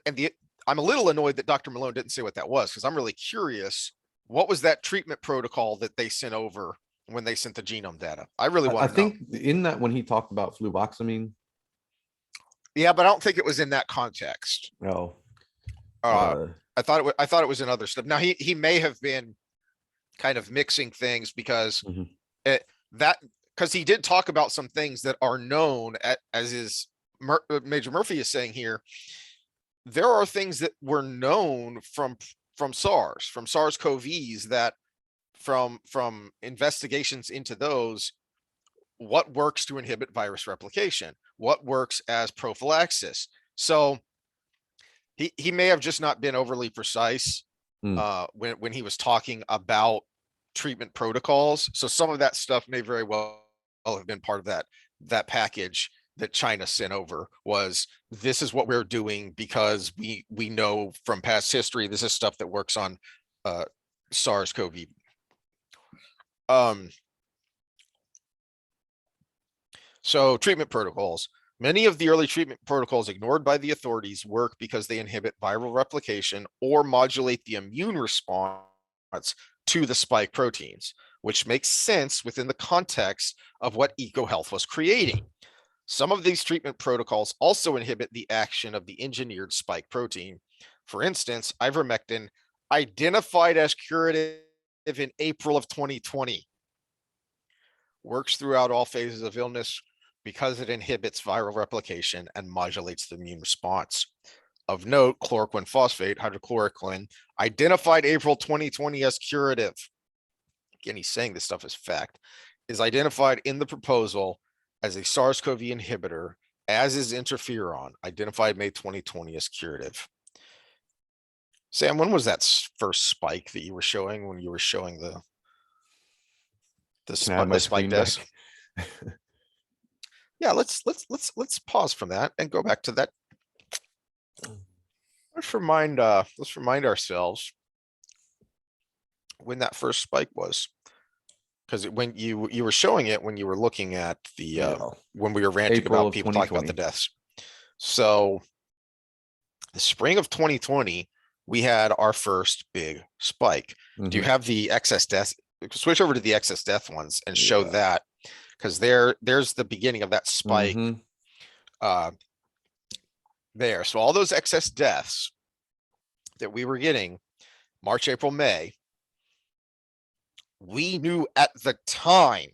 I'm a little annoyed that Dr. Malone didn't say what that was, because I'm really curious. What was that treatment protocol that they sent over when they sent the genome data? I really want to know. I think in that when he talked about fluvoxamine. Yeah, but I don't think it was in that context. No. I thought it was in other stuff. Now he may have been kind of mixing things because because he did talk about some things that are known as is Major Murphy is saying here. There are things that were known from SARS-CoVs that from investigations into those, what works to inhibit virus replication, what works as prophylaxis. So he may have just not been overly precise when he was talking about treatment protocols. So some of that stuff may very well have been part of that package that China sent over. Was this is what we're doing because we know from past history this is stuff that works on SARS-CoV. So treatment protocols. Many of the early treatment protocols ignored by the authorities work because they inhibit viral replication or modulate the immune response to the spike proteins, which makes sense within the context of what EcoHealth was creating. Some of these treatment protocols also inhibit the action of the engineered spike protein. For instance, ivermectin, identified as curative in April of 2020, works throughout all phases of illness because it inhibits viral replication and modulates the immune response. Of note, chloroquine phosphate, hydrochloroquine, identified April 2020 as curative. Again, he's saying this stuff is fact, is identified in the proposal as a SARS-CoV inhibitor, as is interferon, identified May 2020 as curative. Sam, when was that first spike that you were showing when you were showing the spike test? Yeah, let's pause from that and go back to that. Let's remind ourselves when that first spike was. Because when you were showing it when you were looking at the when we were ranting April about people talking about the deaths. So the spring of 2020, we had our first big spike. Do you have the excess switch over to the excess death ones and show that, because there's the beginning of that spike there. So all those excess deaths that we were getting March, April, May, we knew at the time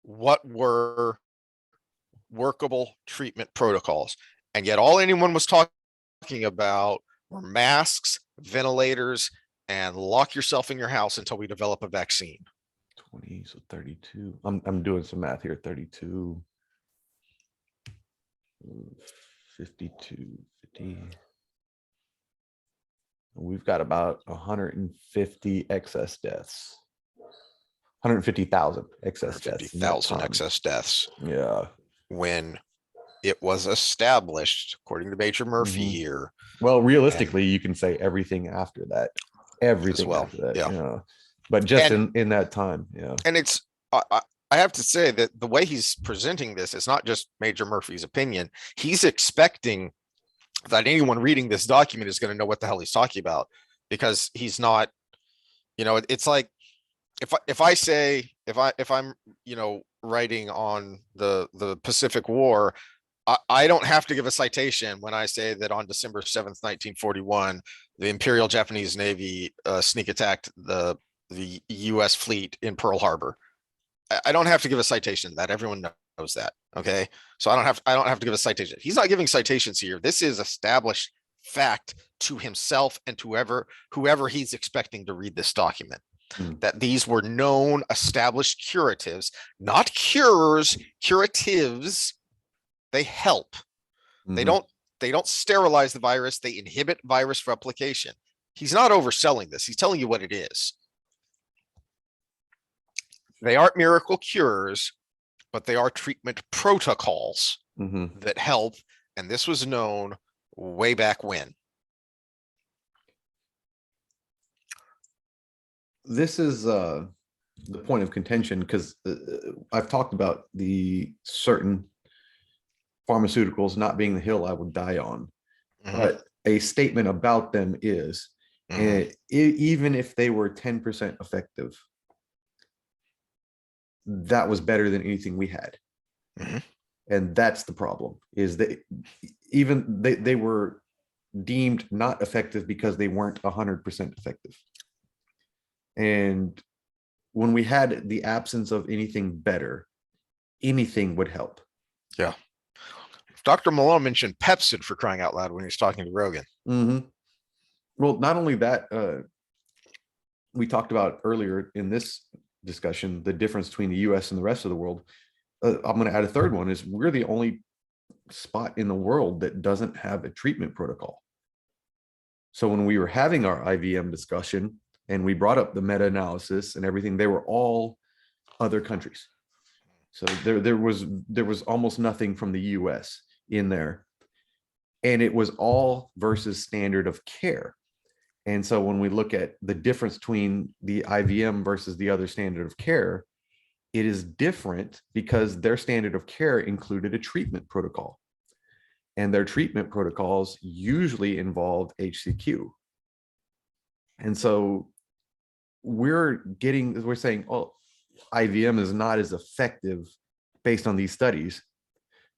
what were workable treatment protocols. And yet all anyone was talking about were masks, ventilators, and lock yourself in your house until we develop a vaccine. 20, so 32. I'm doing some math here. 32, 52, 50. We've got about 150 excess deaths. 150,000 excess deaths. 150,000 excess deaths. Yeah. When it was established, according to Major Murphy here. Well, realistically, you can say everything after that. Everything after that. Yeah. But just in that time. Yeah. And it's I have to say that the way he's presenting this is not just Major Murphy's opinion. He's expecting that anyone reading this document is going to know what the hell he's talking about, because he's not, it's like if I'm, writing on the Pacific War, I don't have to give a citation when I say that on December 7th, 1941, the Imperial Japanese Navy sneak attacked the US fleet in Pearl Harbor. I don't have to give a citation that everyone knows that. Okay. So I don't have to give a citation. He's not giving citations here. This is established fact to himself and to whoever he's expecting to read this document, that these were known established curatives, not cures, curatives. They help. They don't sterilize the virus. They inhibit virus replication. He's not overselling this. He's telling you what it is. They aren't miracle cures, but they are treatment protocols that help. And this was known way back when. This is the point of contention, because I've talked about the certain pharmaceuticals not being the hill I would die on. But a statement about them is, even if they were 10% effective, that was better than anything we had. And that's the problem, is that they were deemed not effective because they weren't 100% effective. And when we had the absence of anything better, anything would help. Yeah. Dr. Malone mentioned Pepsid, for crying out loud, when he was talking to Rogan. Well, not only that, we talked about earlier in this discussion, the difference between the US and the rest of the world. I'm going to add a third one, is we're the only spot in the world that doesn't have a treatment protocol. So when we were having our IVM discussion and we brought up the meta-analysis and everything, they were all other countries. So there was almost nothing from the US in there. And it was all versus standard of care. And so when we look at the difference between the IVM versus the other standard of care, it is different because their standard of care included a treatment protocol. And their treatment protocols usually involved HCQ. And so we're saying, oh, IVM is not as effective based on these studies,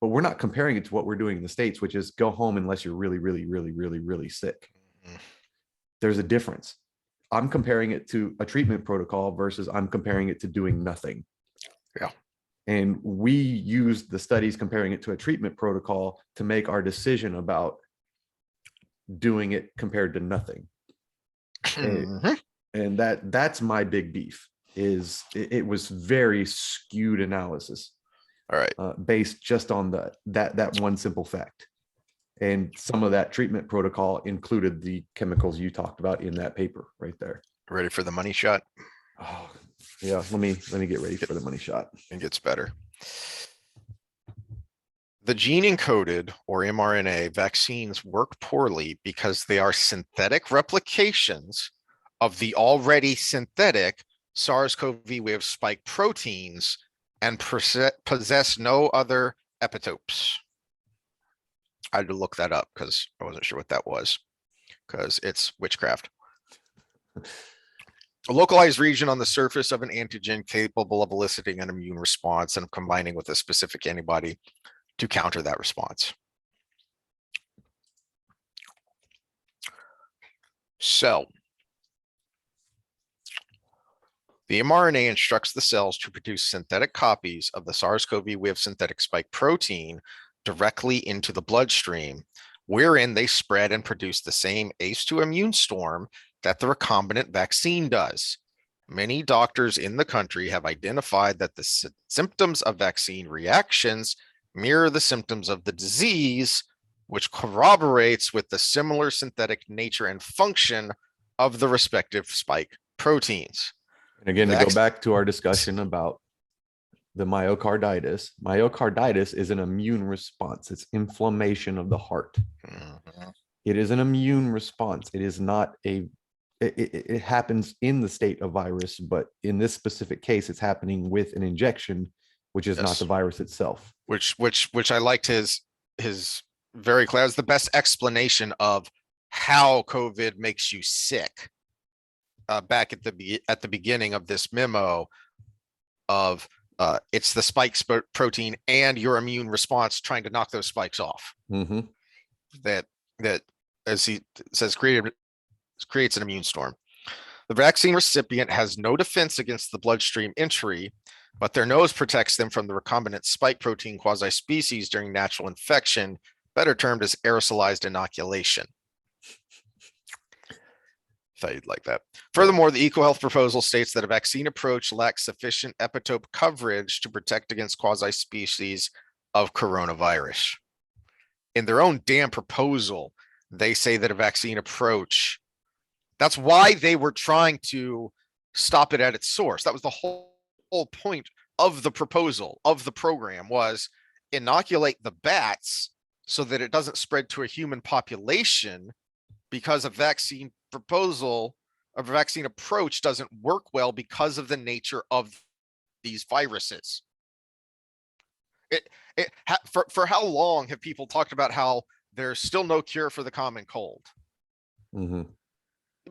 but we're not comparing it to what we're doing in the States, which is go home unless you're really, really, really, really, really sick. There's a difference. I'm comparing it to a treatment protocol versus I'm comparing it to doing nothing. Yeah. And we used the studies comparing it to a treatment protocol to make our decision about doing it compared to nothing. And that's my big beef, is it was very skewed analysis. All right. Based just on that one simple fact. And some of that treatment protocol included the chemicals you talked about in that paper right there. Ready for the money shot? Oh, yeah. Let me get ready for the money shot. It gets better. The gene encoded, or mRNA, vaccines work poorly because they are synthetic replications of the already synthetic SARS-CoV wave spike proteins and possess no other epitopes. I had to look that up because I wasn't sure what that was, because it's witchcraft. a localized region on the surface of an antigen capable of eliciting an immune response and combining with a specific antibody to counter that response. So the mRNA instructs the cells to produce synthetic copies of the SARS-CoV-2 synthetic spike protein directly into the bloodstream, wherein they spread and produce the same ACE2 immune storm that the recombinant vaccine does. Many doctors in the country have identified that the symptoms of vaccine reactions mirror the symptoms of the disease, which corroborates with the similar synthetic nature and function of the respective spike proteins. And again, to go back to our discussion about the myocarditis, myocarditis is an immune response. It's inflammation of the heart. Mhm. It is an immune response. It is not it happens in the state of virus, but in this specific case, it's happening with an injection, which is not the virus itself. Which I liked his very clear. It's the best explanation of how COVID makes you sick. Back at the beginning of this memo of it's the spike protein and your immune response trying to knock those spikes off. Mm-hmm. That as he says creates an immune storm. The vaccine recipient has no defense against the bloodstream entry, but their nose protects them from the recombinant spike protein quasi-species during natural infection, better termed as aerosolized inoculation. Thought you'd like that. Furthermore, the EcoHealth proposal states that a vaccine approach lacks sufficient epitope coverage to protect against quasi-species of coronavirus. In their own damn proposal, they say that a vaccine approach, that's why they were trying to stop it at its source. That was the whole point of the proposal, of the program, was inoculate the bats so that it doesn't spread to a human population, because a vaccine proposal or vaccine approach doesn't work well because of the nature of these viruses. For how long have people talked about how there's still no cure for the common cold? Mm-hmm.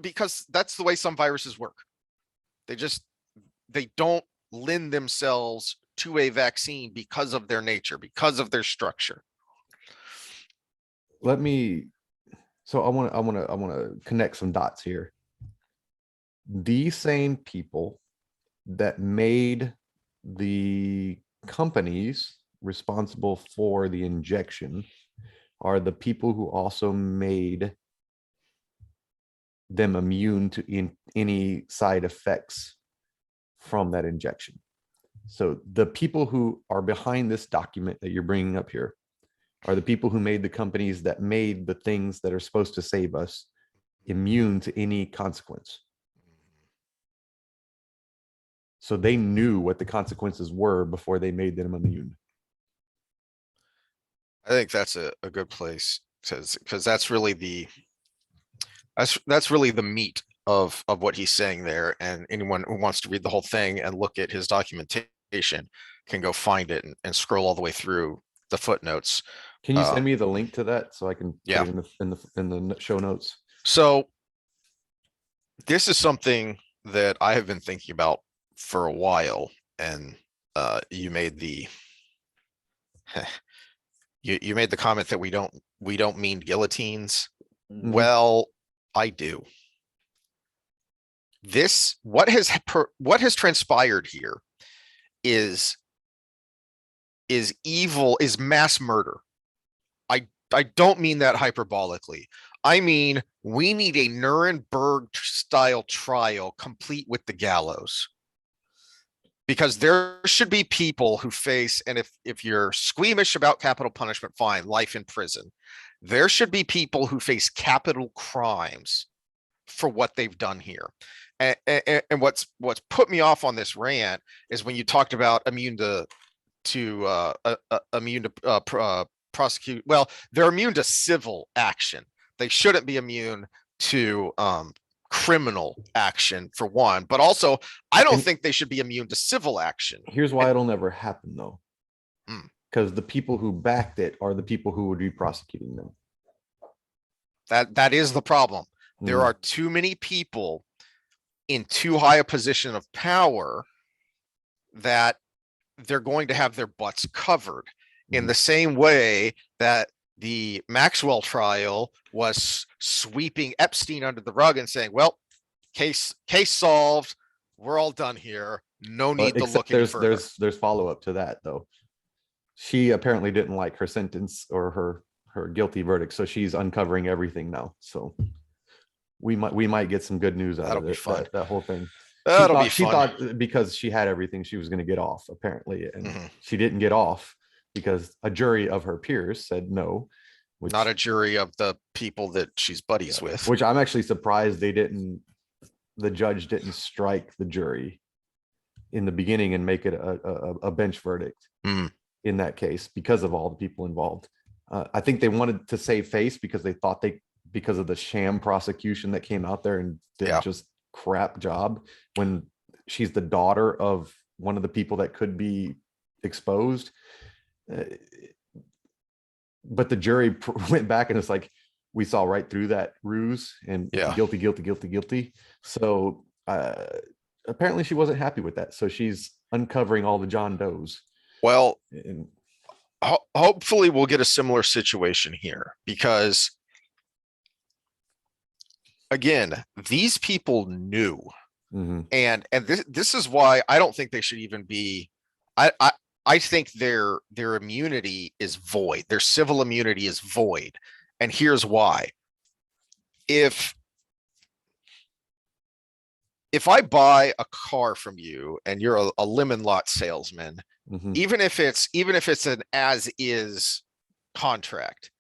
Because that's the way some viruses work. They don't lend themselves to a vaccine because of their nature, because of their structure. So I want to connect some dots here. These same people that made the companies responsible for the injection are the people who also made them immune to any side effects from that injection. So the people who are behind this document that you're bringing up here are the people who made the companies that made the things that are supposed to save us immune to any consequence. So they knew what the consequences were before they made them immune. I think that's a good place, because that's really the meat of what he's saying there. And anyone who wants to read the whole thing and look at his documentation can go find it and scroll all the way through the footnotes. Can you send me the link to that so I can put it in the show notes? So this is something that I have been thinking about for a while, and you made the you made the comment that we don't mean guillotines. Mm-hmm. Well, I do. What has transpired here is evil, is mass murder. I don't mean that hyperbolically. I mean, we need a Nuremberg style trial complete with the gallows. Because there should be people who face, and if you're squeamish about capital punishment, fine, life in prison. There should be people who face capital crimes for what they've done here. And what's put me off on this rant is when you talked about immune to prosecute. Well, they're immune to civil action. They shouldn't be immune to criminal action, for one, but also I don't think they should be immune to civil action. Here's why it'll never happen though. Because the people who backed it are the people who would be prosecuting them. That is the problem. There are too many people in too high a position of power that they're going to have their butts covered in the same way that the Maxwell trial was sweeping Epstein under the rug and saying, well, case solved. We're all done here. No need to look any further. There's follow-up to that though. She apparently didn't like her sentence or her guilty verdict, so she's uncovering everything now. So we might get some good news out of it. That whole thing. She thought because she had everything, she was going to get off, apparently, and she didn't get off because a jury of her peers said no. Not a jury of the people that she's buddies with. Which I'm actually surprised the judge didn't strike the jury in the beginning and make it a bench verdict in that case because of all the people involved. I think they wanted to save face because they thought because of the sham prosecution that came out there and did just crap job when she's the daughter of one of the people that could be exposed. But the jury went back and it's like, we saw right through that ruse and guilty. So apparently she wasn't happy with that. So she's uncovering all the John Does. Well, hopefully we'll get a similar situation here because again, these people knew, and this is why I don't think they should even be. I think their immunity is void. Their civil immunity is void, and here's why. If I buy a car from you and you're a lemon lot salesman, even if it's an as is contract,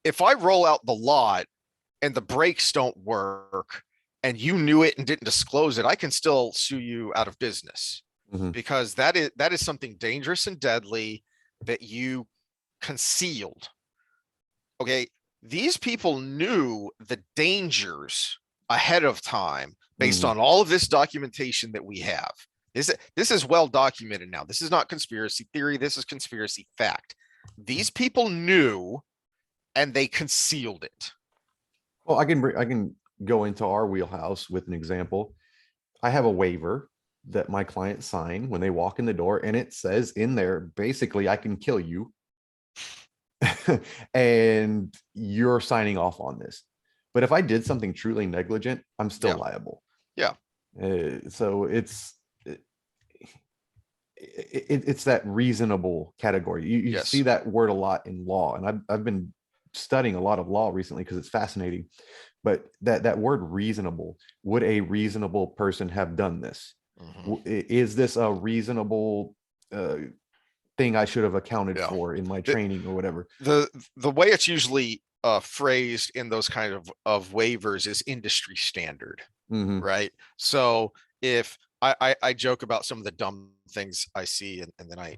if I roll out the lot and the brakes don't work and you knew it and didn't disclose it, I can still sue you out of business because that is something dangerous and deadly that you concealed. Okay. These people knew the dangers ahead of time based on all of this documentation that we have. This is well documented now. This is not conspiracy theory. This is conspiracy fact. These people knew and they concealed it. Well, I can go into our wheelhouse with an example. I have a waiver that my clients sign when they walk in the door, and it says in there, basically, I can kill you. And you're signing off on this. But if I did something truly negligent, I'm still liable. Yeah. So it's that reasonable category. You see that word a lot in law, and I've been studying a lot of law recently because it's fascinating. But that word reasonable, would a reasonable person have done this? Is this a reasonable thing I should have accounted for in my training or whatever? The way it's usually phrased in those kind of waivers is industry standard, right? So if I joke about some of the dumb things I see and then I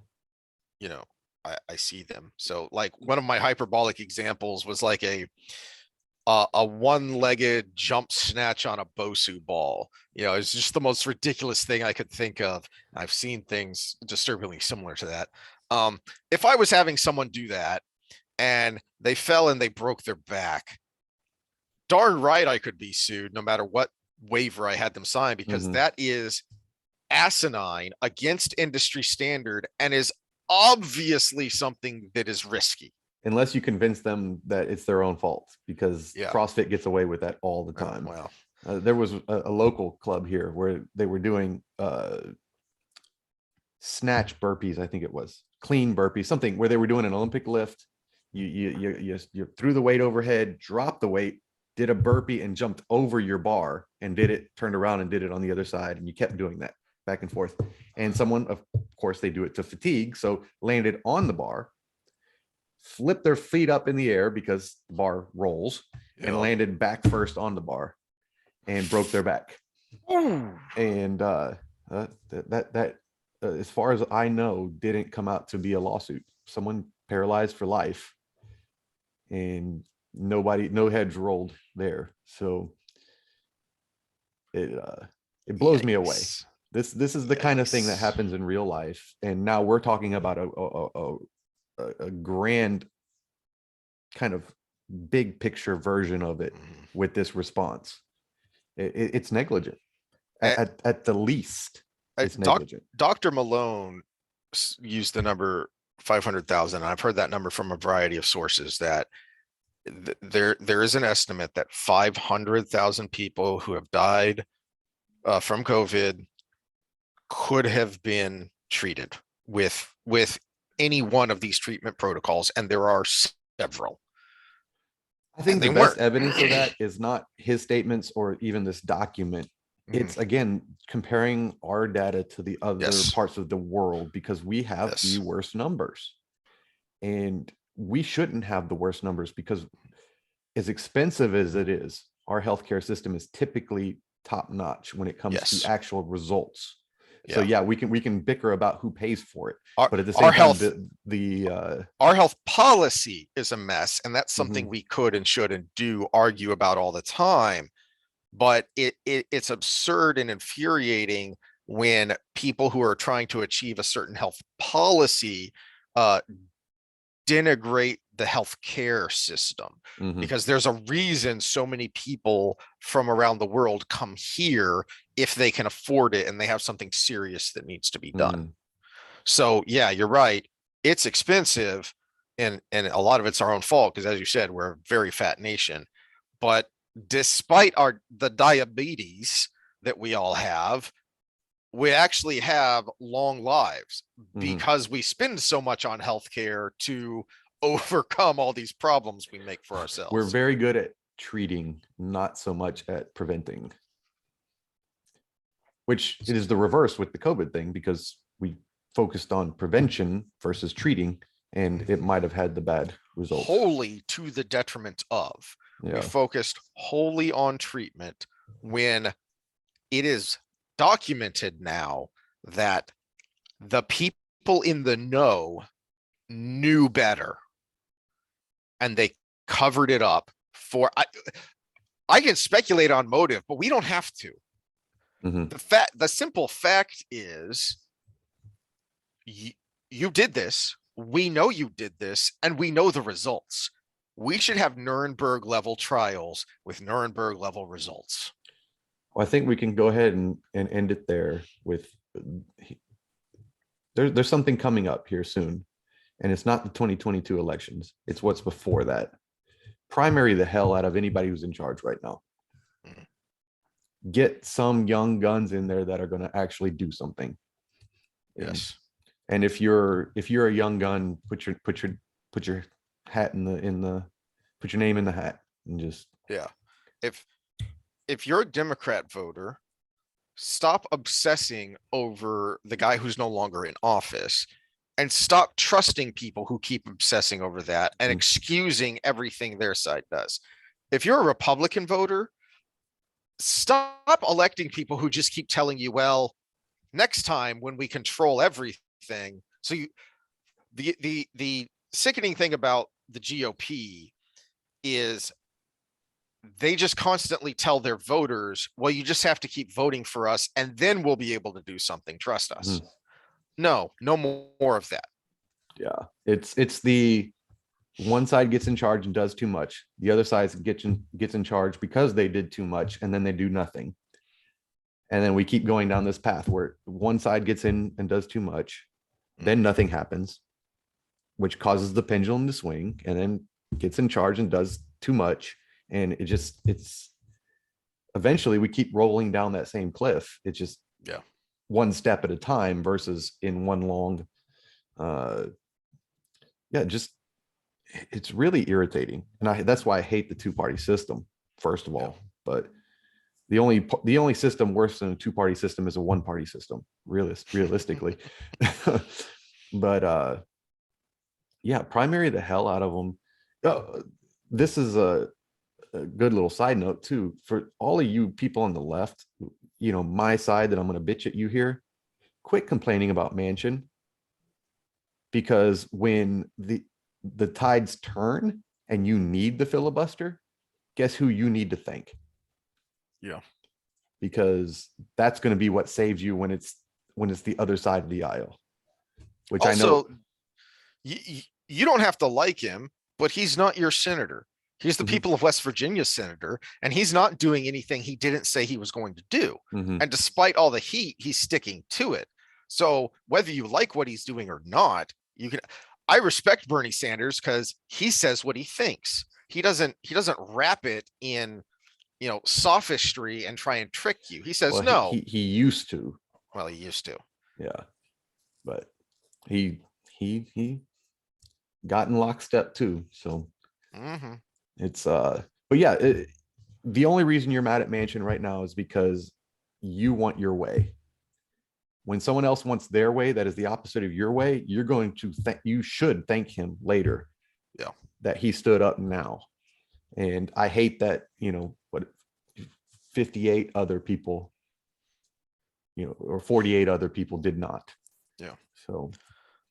see them. So like one of my hyperbolic examples was like a one-legged jump snatch on a Bosu ball. It's just the most ridiculous thing I could think of. I've seen things disturbingly similar to that. If I was having someone do that and they fell and they broke their back, darn right I could be sued no matter what waiver I had them sign, because that is asinine, against industry standard, and is obviously something that is risky. Unless you convince them that it's their own fault, because CrossFit gets away with that all the time. Wow. There was a local club here where they were doing snatch burpees. I think it was clean burpees, something where they were doing an Olympic lift. You threw the weight overhead, dropped the weight, did a burpee and jumped over your bar and turned around and did it on the other side. And you kept doing that back and forth. And someone, of course, they do it to fatigue. So landed on the bar, flipped their feet up in the air because the bar rolls, and landed back first on the bar and broke their back. And that as far as I know, didn't come out to be a lawsuit. Someone paralyzed for life, and no heads rolled there. So it blows me away. This is the kind of thing that happens in real life, and now we're talking about a grand kind of big picture version of it with this response. It's negligent. And, At the least, it's Doc, negligent. Dr. Malone used the number 500,000. I've heard that number from a variety of sources that there is an estimate that 500,000 people who have died from COVID could have been treated with any one of these treatment protocols, and there are several. I think And the they best weren't. evidence of that is not his statements or even this document. It's again comparing our data to the other Yes. parts of the world, because we have Yes. the worst numbers. And we shouldn't have the worst numbers, because as expensive as it is, our healthcare system is typically top notch when it comes Yes. to actual results. Yeah. So yeah, we can bicker about who pays for it, but at the our same time, health, our health policy is a mess, and that's something we could and should and do argue about all the time. But it's absurd and infuriating when people who are trying to achieve a certain health policy denigrate the healthcare system, because there's a reason so many people from around the world come here if they can afford it and they have something serious that needs to be done. So yeah, you're right. It's expensive, and a lot of it's our own fault, because as you said, we're a very fat nation. But despite the diabetes that we all have, we actually have long lives because we spend so much on healthcare to overcome all these problems we make for ourselves. We're very good at treating, not so much at preventing, which it is the reverse with the COVID thing, because we focused on prevention versus treating, and it might have had the bad results. Wholly to the detriment of. We focused wholly on treatment, when it is documented now that the people in the know knew better, and they covered it up for. I can speculate on motive, but we don't have to. The simple fact is, you did this. We know you did this, and we know the results. We should have Nuremberg level trials with Nuremberg level results. Well, I think we can go ahead and end it there with, there's something coming up here soon, and it's not the 2022 elections. It's what's before that. Primary the hell out of anybody who's in charge right now. Get some young guns in there that are going to actually do something. Yes. And if you're a young gun, put your hat in the put your name in the hat, and just if you're a Democrat voter, stop obsessing over the guy who's no longer in office, and stop trusting people who keep obsessing over that and excusing everything their side does. If you're a Republican voter, stop electing people who just keep telling you, well, next time when we control everything. So the sickening thing about the GOP is they just constantly tell their voters, well, you just have to keep voting for us, and then we'll be able to do something. Trust us. No more of that. Yeah, it's the one side gets in charge and does too much. The other side gets in charge because they did too much, and then they do nothing. And then we keep going down this path where one side gets in and does too much, then nothing happens, which causes the pendulum to swing, and then gets in charge and does too much. And it's eventually we keep rolling down that same cliff. It's just one step at a time versus in one long, it's really irritating. And that's why I hate the two-party system, first of all. But the only system worse than a two-party system is a one-party system, realistically. But primary the hell out of them. This is a good little side note too, for all of you people on the left, my side that I'm going to bitch at you here, quit complaining about Manchin, because when the tides turn and you need the filibuster, guess who you need to thank? Because that's going to be what saves you when it's the other side of the aisle, which also, I know you don't have to like him, but he's not your senator. He's the people of West Virginia senator, and he's not doing anything he didn't say he was going to do. And despite all the heat, he's sticking to it. So whether you like what he's doing or not, you can. I respect Bernie Sanders because he says what he thinks. He doesn't wrap it in, sophistry and try and trick you. He says no. He used to. Well, he used to. Yeah, but he got in lockstep too. So it's but yeah, the only reason you're mad at Manchin right now is because you want your way. When someone else wants their way that is the opposite of your way, you're going to you should thank him later. Yeah, that he stood up now. And I hate that, 58 other people, or 48 other people did not. Yeah. So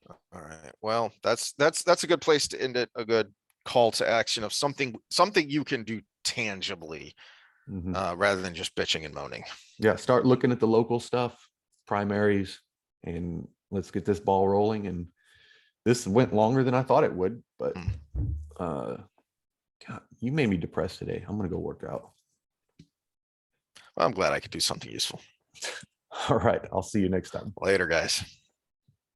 all right. Well, that's a good place to end it. A good call to action of something you can do tangibly, rather than just bitching and moaning. Yeah, start looking at the local stuff, primaries, and let's get this ball rolling. And this went longer than I thought it would, but God, you made me depressed today. I'm gonna go work out. Well, I'm glad I could do something useful. All right, I'll see you next time. Later, guys.